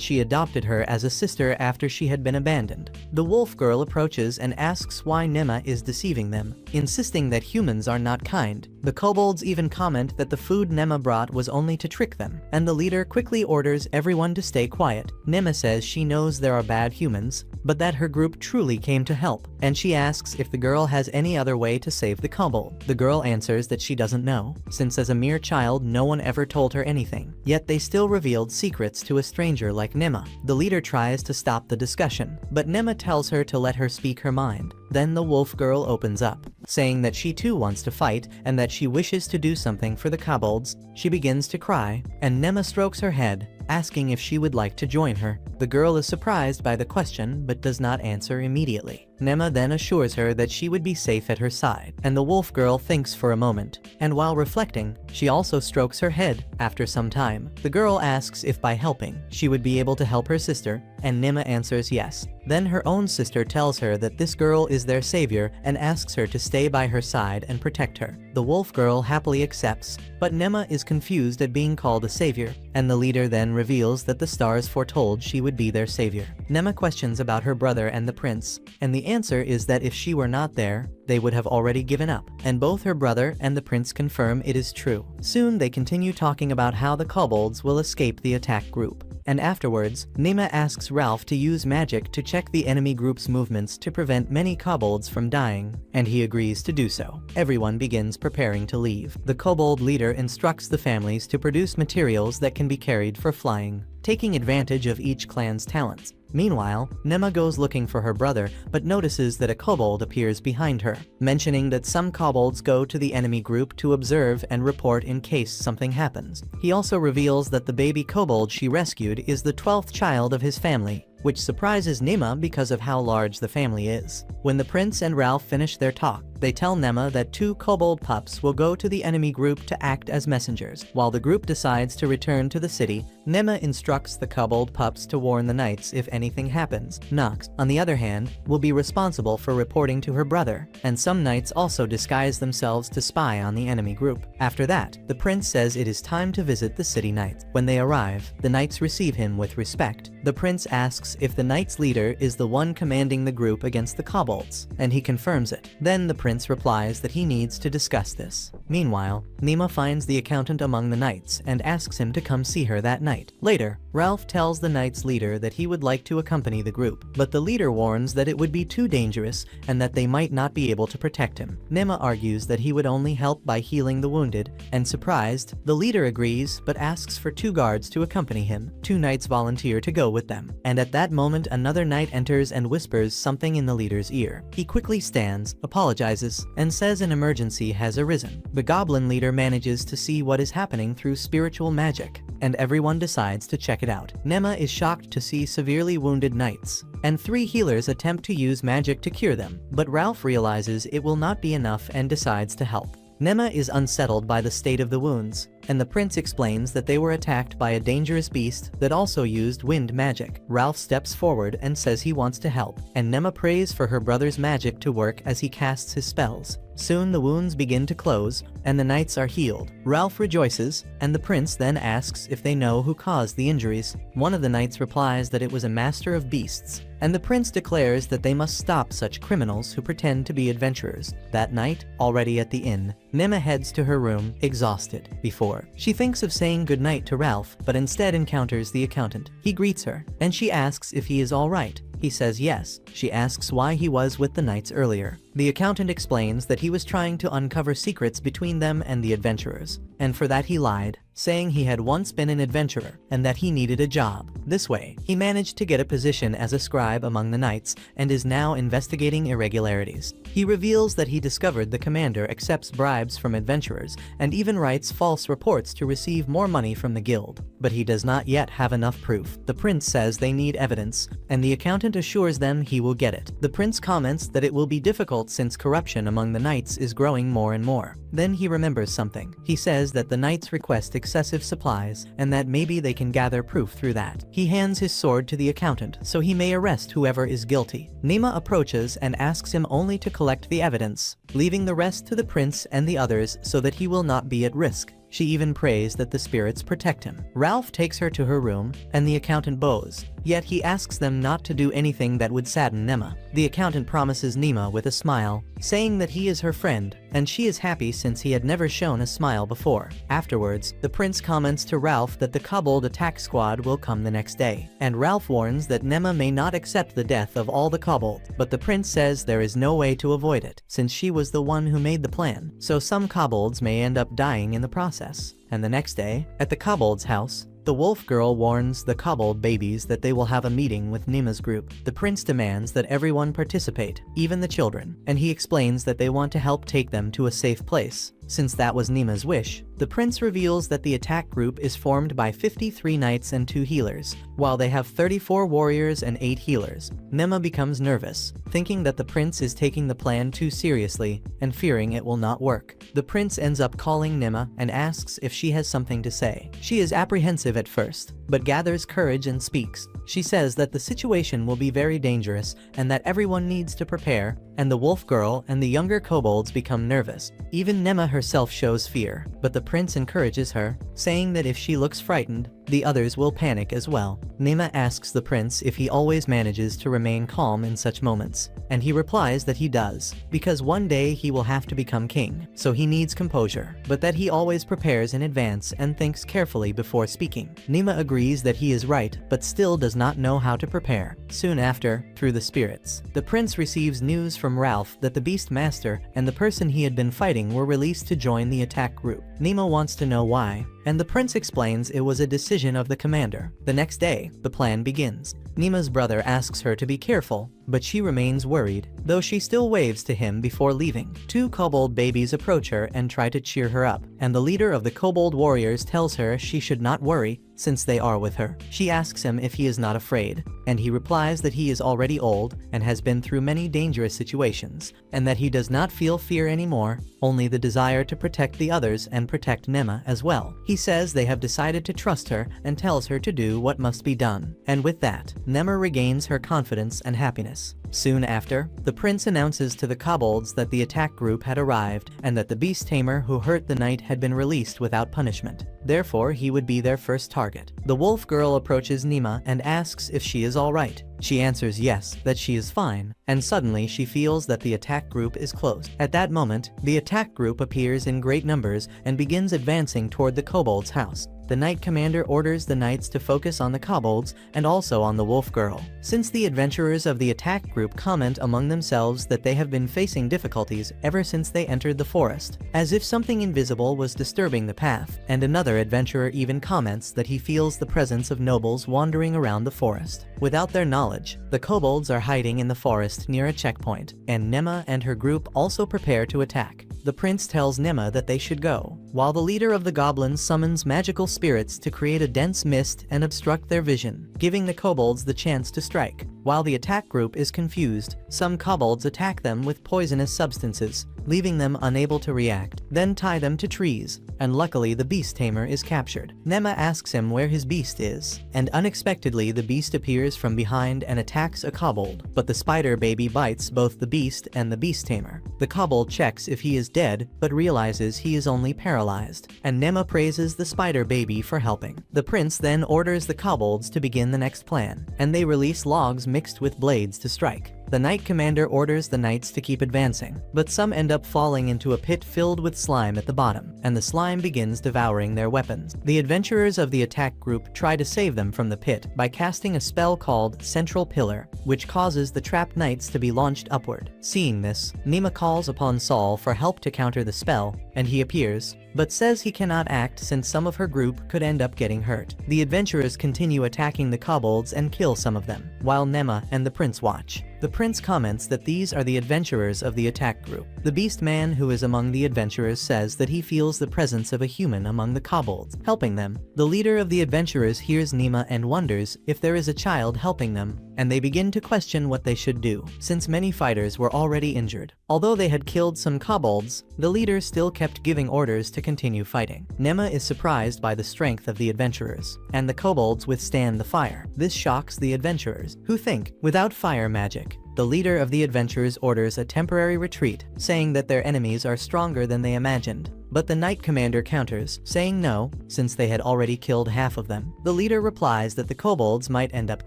[SPEAKER 1] she adopted her as a sister after she had been abandoned. The wolf girl approaches and asks why Nema is deceiving them, insisting that humans are not kind. The kobolds even comment that the food Nema brought was only to trick them, and the leader quickly orders everyone to stay quiet. Nema says she knows there are bad humans, but that her group truly came to help, and she asks if the girl has any other way to save the kobold. The girl answers that she doesn't know, since as a mere child no one ever told her anything. Yet they still revealed secrets to a stranger like Nema. The leader tries to stop the discussion, but Nema tells her to let her speak her mind. Then the wolf girl opens up, saying that she too wants to fight and that she wishes to do something for the kobolds. She begins to cry, and Nema strokes her head, asking if she would like to join her. The girl is surprised by the question but does not answer immediately. Nema then assures her that she would be safe at her side, and the wolf girl thinks for a moment, and while reflecting, she also strokes her head. After some time, the girl asks if by helping, she would be able to help her sister, and Nema answers yes. Then her own sister tells her that this girl is their savior and asks her to stay by her side and protect her. The wolf girl happily accepts, but Nema is confused at being called a savior, and the leader then reveals that the stars foretold she would be their savior. Nema questions about her brother and the prince, and the answer is that if she were not there, they would have already given up, and both her brother and the prince confirm it is true. Soon they continue talking about how the kobolds will escape the attack group, and afterwards, Nema asks Ralph to use magic to check the enemy group's movements to prevent many kobolds from dying, and he agrees to do so. Everyone begins preparing to leave. The kobold leader instructs the families to produce materials that can be carried for flying, taking advantage of each clan's talents. Meanwhile, Nema goes looking for her brother, but notices that a kobold appears behind her, mentioning that some kobolds go to the enemy group to observe and report in case something happens. He also reveals that the baby kobold she rescued is the 12th child of his family, which surprises Nema because of how large the family is. When the prince and Ralph finish their talk, they tell Nema that 2 kobold pups will go to the enemy group to act as messengers. While the group decides to return to the city, Nema instructs the kobold pups to warn the knights if anything happens. Nox, on the other hand, will be responsible for reporting to her brother, and some knights also disguise themselves to spy on the enemy group. After that, the prince says it is time to visit the city knights. When they arrive, the knights receive him with respect. The prince asks if the knight's leader is the one commanding the group against the kobolds, and he confirms it. Then the prince prince replies that he needs to discuss this. Meanwhile, Nema finds the accountant among the knights and asks him to come see her that night. Later, Ralph tells the knight's leader that he would like to accompany the group, but the leader warns that it would be too dangerous and that they might not be able to protect him. Nema argues that he would only help by healing the wounded, and surprised, the leader agrees but asks for 2 guards to accompany him. 2 knights volunteer to go with them, and at that moment another knight enters and whispers something in the leader's ear. He quickly stands, apologizes, and says an emergency has arisen. The goblin leader manages to see what is happening through spiritual magic, and everyone decides to check it out. Nema is shocked to see severely wounded knights, and 3 healers attempt to use magic to cure them, but Ralph realizes it will not be enough and decides to help. Nema is unsettled by the state of the wounds, and the prince explains that they were attacked by a dangerous beast that also used wind magic. Ralph steps forward and says he wants to help, and Nema prays for her brother's magic to work as he casts his spells. Soon the wounds begin to close, and the knights are healed. Ralph rejoices, and the prince then asks if they know who caused the injuries. One of the knights replies that it was a master of beasts, and the prince declares that they must stop such criminals who pretend to be adventurers. That night, already at the inn, Nema heads to her room, exhausted. Before, she thinks of saying goodnight to Ralph, but instead encounters the accountant. He greets her, and she asks if he is all right. He says yes. She asks why he was with the knights earlier. The accountant explains that he was trying to uncover secrets between them and the adventurers, and for that he lied, saying he had once been an adventurer and that he needed a job. This way, he managed to get a position as a scribe among the knights and is now investigating irregularities. He reveals that he discovered the commander accepts bribes from adventurers and even writes false reports to receive more money from the guild, but he does not yet have enough proof. The prince says they need evidence, and the accountant assures them he will get it. The prince comments that it will be difficult since corruption among the knights is growing more and more. Then he remembers something. He says that the knights request excessive supplies and that maybe they can gather proof through that. He hands his sword to the accountant so he may arrest whoever is guilty. Nema approaches and asks him only to collect the evidence, leaving the rest to the prince and the others so that he will not be at risk. She even prays that the spirits protect him. Ralph takes her to her room, and the accountant bows, yet he asks them not to do anything that would sadden Nema. The accountant promises Nema with a smile, saying that he is her friend, and she is happy since he had never shown a smile before. Afterwards, the prince comments to Ralph that the kobold attack squad will come the next day, and Ralph warns that Nema may not accept the death of all the kobold, but the prince says there is no way to avoid it, since she was the one who made the plan, so some kobolds may end up dying in the process. And the next day, at the kobold's house, the wolf girl warns the kobold babies that they will have a meeting with Nema's group. The prince demands that everyone participate, even the children, and he explains that they want to help take them to a safe place. Since that was Nema's wish, the prince reveals that the attack group is formed by 53 knights and 2 healers, while they have 34 warriors and 8 healers. Nema becomes nervous, thinking that the prince is taking the plan too seriously and fearing it will not work. The prince ends up calling Nema and asks if she has something to say. She is apprehensive at first, but gathers courage and speaks. She says that the situation will be very dangerous and that everyone needs to prepare, and the wolf girl and the younger kobolds become nervous. Even Nema herself shows fear, but the prince encourages her, saying that if she looks frightened, the others will panic as well. Nema asks the prince if he always manages to remain calm in such moments, and he replies that he does, because one day he will have to become king, so he needs composure, but that he always prepares in advance and thinks carefully before speaking. Nema agrees that he is right, but still does not know how to prepare. Soon after, through the spirits, the prince receives news from Ralph that the Beast Master and the person he had been fighting were released to join the attack group. Nema wants to know why, and the prince explains it was a decision of the commander. The next day, the plan begins. Nema's brother asks her to be careful, but she remains worried, though she still waves to him before leaving. 2 kobold babies approach her and try to cheer her up, and the leader of the kobold warriors tells her she should not worry, since they are with her. She asks him if he is not afraid, and he replies that he is already old and has been through many dangerous situations, and that he does not feel fear anymore, only the desire to protect the others and protect Nema as well. He says they have decided to trust her and tells her to do what must be done, and with that, Nema regains her confidence and happiness. Soon after, the prince announces to the kobolds that the attack group had arrived and that the beast tamer who hurt the knight had been released without punishment. Therefore, he would be their first target. The wolf girl approaches Nema and asks if she is all right. She answers yes, that she is fine, and suddenly she feels that the attack group is close. At that moment, the attack group appears in great numbers and begins advancing toward the kobold's house. The Knight Commander orders the knights to focus on the kobolds and also on the wolf girl. Since the adventurers of the attack group comment among themselves that they have been facing difficulties ever since they entered the forest, as if something invisible was disturbing the path, and another adventurer even comments that he feels the presence of nobles wandering around the forest. Without their knowledge, the kobolds are hiding in the forest near a checkpoint, and Nema and her group also prepare to attack. The prince tells Nema that they should go, while the leader of the goblins summons magical spirits to create a dense mist and obstruct their vision, giving the kobolds the chance to strike. While the attack group is confused, some kobolds attack them with poisonous substances, leaving them unable to react, then tie them to trees, and luckily the Beast-Tamer is captured. Nema asks him where his beast is, and unexpectedly the beast appears from behind and attacks a kobold, but the spider baby bites both the beast and the Beast-Tamer. The kobold checks if he is dead, but realizes he is only paralyzed, and Nema praises the spider baby for helping. The prince then orders the kobolds to begin the next plan, and they release logs mixed with blades to strike. The Knight Commander orders the knights to keep advancing, but some end up falling into a pit filled with slime at the bottom, and the slime begins devouring their weapons. The adventurers of the attack group try to save them from the pit by casting a spell called Central Pillar, which causes the trapped knights to be launched upward. Seeing this, Nema calls upon Saul for help to counter the spell, and he appears, but says he cannot act since some of her group could end up getting hurt. The adventurers continue attacking the kobolds and kill some of them, while Nema and the prince watch. The prince comments that these are the adventurers of the attack group. The beast man who is among the adventurers says that he feels the presence of a human among the kobolds, helping them. The leader of the adventurers hears Nema and wonders if there is a child helping them, and they begin to question what they should do, since many fighters were already injured. Although they had killed some kobolds, the leader still kept giving orders to continue fighting. Nema is surprised by the strength of the adventurers, and the kobolds withstand the fire. This shocks the adventurers, who think, without fire magic, the leader of the adventurers orders a temporary retreat, saying that their enemies are stronger than they imagined. But the Knight Commander counters, saying no, since they had already killed half of them. The leader replies that the kobolds might end up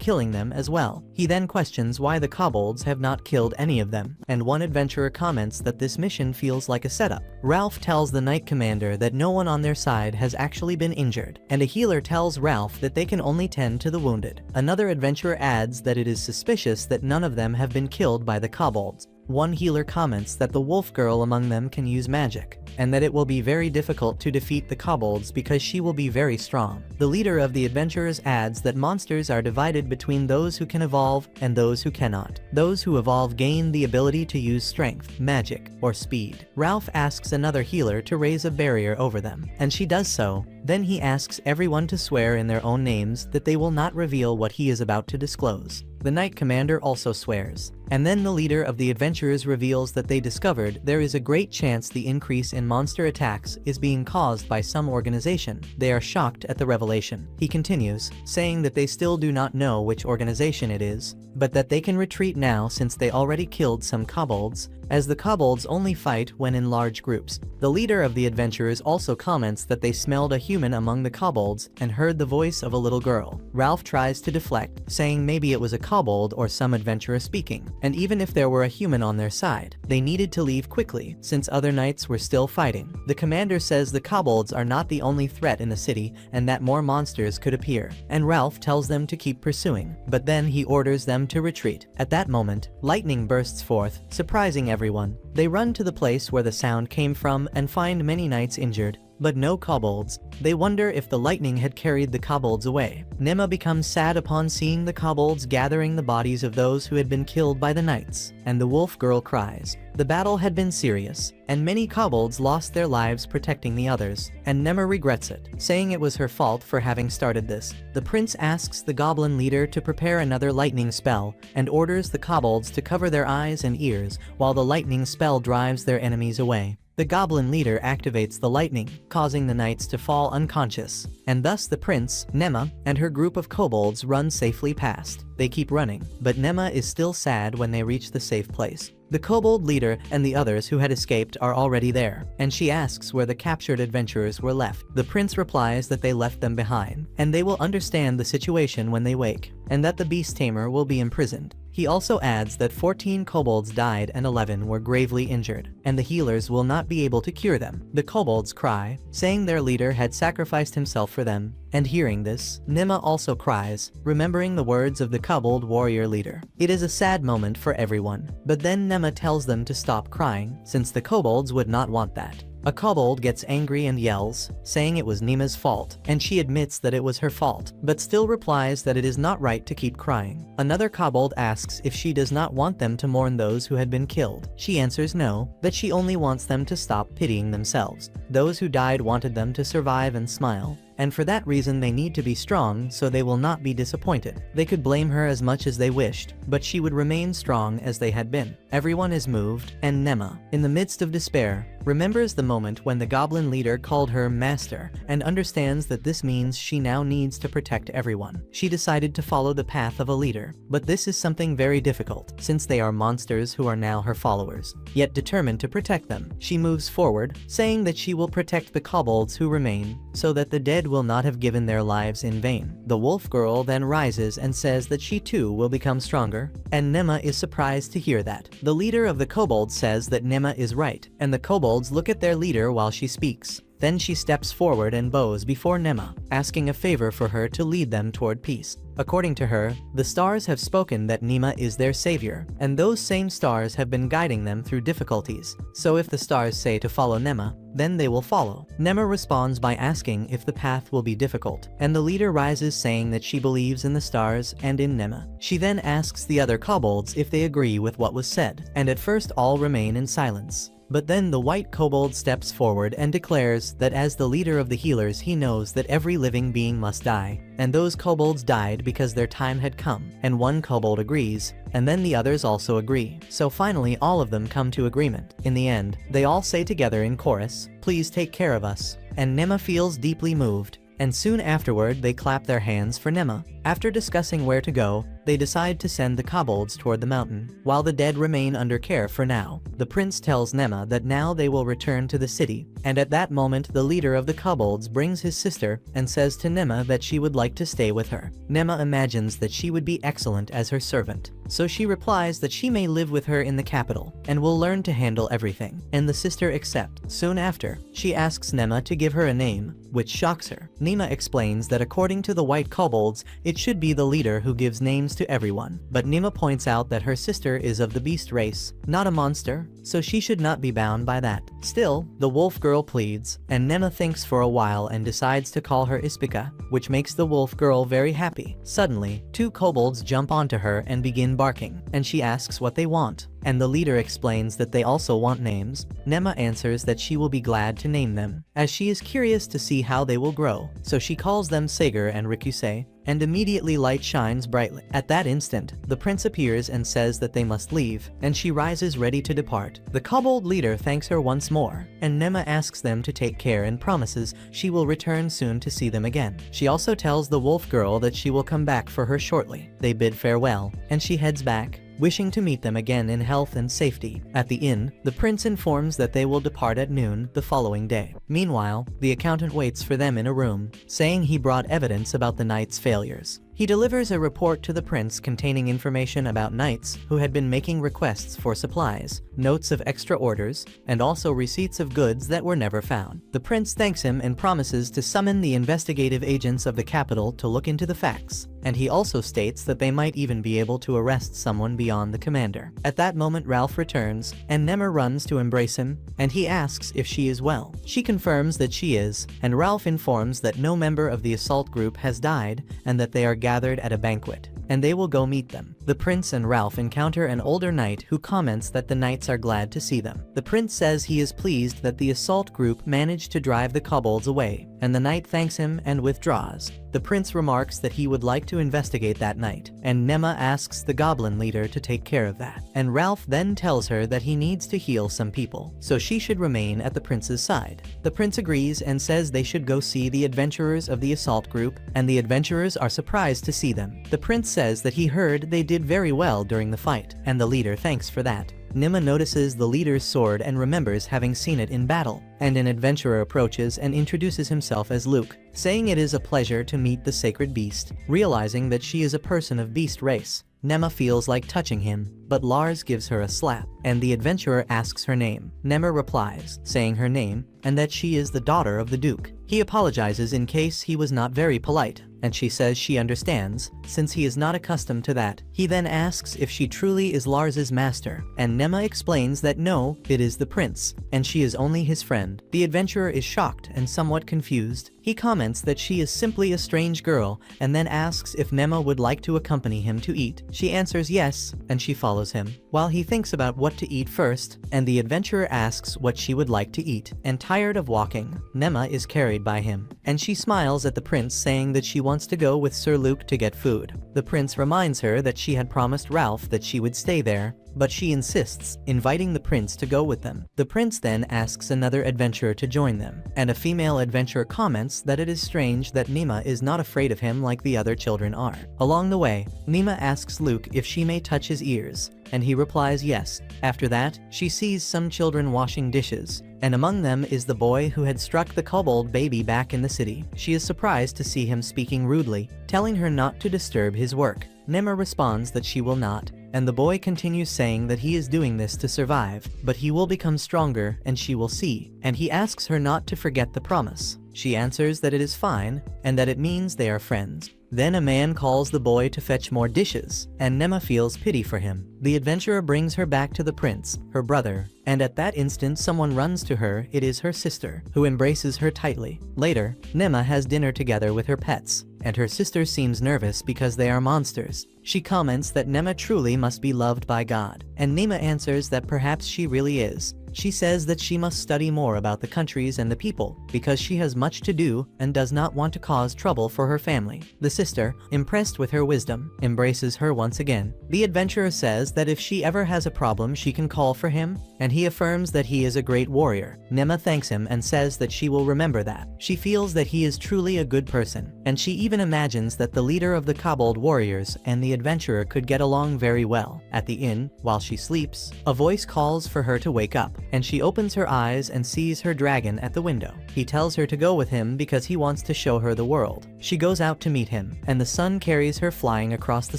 [SPEAKER 1] killing them as well. He then questions why the kobolds have not killed any of them, and one adventurer comments that this mission feels like a setup. Ralph tells the Knight Commander that no one on their side has actually been injured, and a healer tells Ralph that they can only tend to the wounded. Another adventurer adds that it is suspicious that none of them have been killed by the kobolds. One healer comments that the wolf girl among them can use magic, and that it will be very difficult to defeat the kobolds because she will be very strong. The leader of the adventurers adds that monsters are divided between those who can evolve and those who cannot. Those who evolve gain the ability to use strength, magic, or speed. Ralph asks another healer to raise a barrier over them, and she does so. Then he asks everyone to swear in their own names that they will not reveal what he is about to disclose. The Knight Commander also swears, and then the leader of the adventurers reveals that they discovered there is a great chance the increase in monster attacks is being caused by some organization. They are shocked at the revelation. He continues, saying that they still do not know which organization it is, but that they can retreat now since they already killed some kobolds, as the kobolds only fight when in large groups. The leader of the adventurers also comments that they smelled a human among the kobolds and heard the voice of a little girl. Ralph tries to deflect, saying maybe it was a kobold or some adventurer speaking, and even if there were a human on their side, they needed to leave quickly since other knights were still fighting. The commander says the kobolds are not the only threat in the city and that more monsters could appear, and Ralph tells them to keep pursuing, but then he orders them to retreat. At that moment, lightning bursts forth, surprising everyone. They run to the place where the sound came from and find many knights injured, but no kobolds. They wonder if the lightning had carried the kobolds away. Nema becomes sad upon seeing the kobolds gathering the bodies of those who had been killed by the knights, and the wolf girl cries. The battle had been serious, and many kobolds lost their lives protecting the others, and Nema regrets it, saying it was her fault for having started this. The prince asks the goblin leader to prepare another lightning spell, and orders the kobolds to cover their eyes and ears while the lightning spell drives their enemies away. The goblin leader activates the lightning, causing the knights to fall unconscious, and thus the prince, Nema, and her group of kobolds run safely past. They keep running, but Nema is still sad when they reach the safe place. The kobold leader and the others who had escaped are already there, and she asks where the captured adventurers were left. The prince replies that they left them behind, and they will understand the situation when they wake, and that the Beast-Tamer will be imprisoned. He also adds that 14 kobolds died and 11 were gravely injured, and the healers will not be able to cure them. The kobolds cry, saying their leader had sacrificed himself for them, and hearing this, Nema also cries, remembering the words of the kobold warrior leader. It is a sad moment for everyone, but then Nema tells them to stop crying, since the kobolds would not want that. A kobold gets angry and yells, saying it was Nema's fault, and she admits that it was her fault, but still replies that it is not right to keep crying. Another kobold asks if she does not want them to mourn those who had been killed. She answers no, that she only wants them to stop pitying themselves. Those who died wanted them to survive and smile, and for that reason they need to be strong so they will not be disappointed. They could blame her as much as they wished, but she would remain strong as they had been. Everyone is moved, and Nema, in the midst of despair, remembers the moment when the goblin leader called her master, and understands that this means she now needs to protect everyone. She decided to follow the path of a leader, but this is something very difficult, since they are monsters who are now her followers. Yet determined to protect them, she moves forward, saying that she will protect the kobolds who remain, so that the dead will not have given their lives in vain. The wolf girl then rises and says that she too will become stronger, and Nema is surprised to hear that. The leader of the kobolds says that Nema is right, and the kobolds look at their leader while she speaks. Then she steps forward and bows before Nema, asking a favor for her to lead them toward peace. According to her, the stars have spoken that Nema is their savior, and those same stars have been guiding them through difficulties. So if the stars say to follow Nema, then they will follow. Nema responds by asking if the path will be difficult, and the leader rises saying that she believes in the stars and in Nema. She then asks the other kobolds if they agree with what was said, and at first all remain in silence. But then the white kobold steps forward and declares that as the leader of the healers he knows that every living being must die, and those kobolds died because their time had come, and one kobold agrees, and then the others also agree. So finally all of them come to agreement. In the end, they all say together in chorus, "Please take care of us," and Nema feels deeply moved, and soon afterward they clap their hands for Nema. After discussing where to go, they decide to send the kobolds toward the mountain, while the dead remain under care for now. The prince tells Nema that now they will return to the city, and at that moment the leader of the kobolds brings his sister and says to Nema that she would like to stay with her. Nema imagines that she would be excellent as her servant, so she replies that she may live with her in the capital, and will learn to handle everything, and the sister accepts. Soon after, she asks Nema to give her a name, which shocks her. Nema explains that according to the white kobolds, it should be the leader who gives names to everyone, but Nema points out that her sister is of the beast race, not a monster, so she should not be bound by that. Still, the wolf girl pleads, and Nema thinks for a while and decides to call her Ispika, which makes the wolf girl very happy. Suddenly, two kobolds jump onto her and begin barking, and she asks what they want, and the leader explains that they also want names. Nema answers that she will be glad to name them, as she is curious to see how they will grow, so she calls them Sager and Rikusei, and immediately light shines brightly. At that instant, the prince appears and says that they must leave, and she rises ready to depart. The kobold leader thanks her once more, and Nema asks them to take care and promises she will return soon to see them again. She also tells the wolf girl that she will come back for her shortly. They bid farewell, and she heads back, wishing to meet them again in health and safety. At the inn, the prince informs that they will depart at noon the following day. Meanwhile, the accountant waits for them in a room, saying he brought evidence about the knight's failures. He delivers a report to the prince containing information about knights who had been making requests for supplies, notes of extra orders, and also receipts of goods that were never found. The prince thanks him and promises to summon the investigative agents of the capital to look into the facts, and he also states that they might even be able to arrest someone beyond the commander. At that moment Ralph returns, and Nema runs to embrace him, and he asks if she is well. She confirms that she is, and Ralph informs that no member of the assault group has died, and that they are gathered at a banquet. and they will go meet them. The prince and Ralph encounter an older knight who comments that the knights are glad to see them. The prince says he is pleased that the assault group managed to drive the kobolds away, and the knight thanks him and withdraws. The prince remarks that he would like to investigate that night, and Nema asks the goblin leader to take care of that. And Ralph then tells her that he needs to heal some people, so she should remain at the prince's side. The prince agrees and says they should go see the adventurers of the assault group, and the adventurers are surprised to see them. The prince says that he heard they did very well during the fight, and the leader thanks for that. Nema notices the leader's sword and remembers having seen it in battle, and an adventurer approaches and introduces himself as Luke, saying it is a pleasure to meet the sacred beast. Realizing that she is a person of beast race, Nema feels like touching him, but Lars gives her a slap, and the adventurer asks her name. Nema replies, saying her name, and that she is the daughter of the Duke. He apologizes in case he was not very polite, and she says she understands, since he is not accustomed to that. He then asks if she truly is Lars's master, and Nema explains that no, it is the prince, and she is only his friend. The adventurer is shocked and somewhat confused. He comments that she is simply a strange girl, and then asks if Nema would like to accompany him to eat. She answers yes, and she follows him, while he thinks about what to eat first, and the adventurer asks what she would like to eat. And tired of walking, Nema is carried by him, and she smiles at the prince, saying that she wants to go with Sir Luke to get food. The prince reminds her that she had promised Ralph that she would stay there, but she insists, inviting the prince to go with them. The prince then asks another adventurer to join them, and a female adventurer comments that it is strange that Nema is not afraid of him like the other children are. Along the way, Nema asks Luke if she may touch his ears, and he replies yes. After that, she sees some children washing dishes, and among them is the boy who had struck the kobold baby back in the city. She is surprised to see him speaking rudely, telling her not to disturb his work. Nema responds that she will not, and the boy continues saying that he is doing this to survive, but he will become stronger and she will see, and he asks her not to forget the promise. She answers that it is fine, and that it means they are friends. Then a man calls the boy to fetch more dishes, and Nema feels pity for him. The adventurer brings her back to the prince, her brother, and at that instant someone runs to her. It is her sister, who embraces her tightly. Later, Nema has dinner together with her pets, and her sister seems nervous because they are monsters. She comments that Nema truly must be loved by God, and Nema answers that perhaps she really is. She says that she must study more about the countries and the people, because she has much to do and does not want to cause trouble for her family. The sister, impressed with her wisdom, embraces her once again. The adventurer says that if she ever has a problem she can call for him, and he affirms that he is a great warrior. Nema thanks him and says that she will remember that. She feels that he is truly a good person, and she even imagines that the leader of the kobold warriors and the adventurer could get along very well. At the inn, while she sleeps, a voice calls for her to wake up, and she opens her eyes and sees her dragon at the window. He tells her to go with him because he wants to show her the world. She goes out to meet him, and the sun carries her flying across the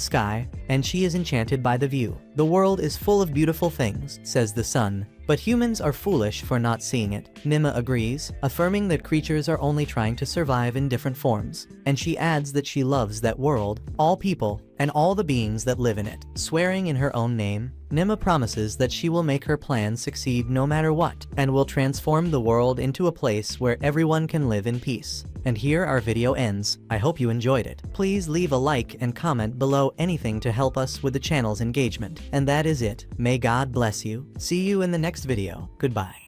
[SPEAKER 1] sky, and she is enchanted by the view. The world is full of beautiful things, says the sun, but humans are foolish for not seeing it. Nema agrees, affirming that creatures are only trying to survive in different forms, and she adds that she loves that world, all people, and all the beings that live in it. Swearing in her own name, Nema promises that she will make her plans succeed no matter what, and will transform the world into a place where everyone can live in peace. And here our video ends. I hope you enjoyed it. Please leave a like and comment below anything to help us with the channel's engagement. And that is it. May God bless you. See you in the next video. Goodbye.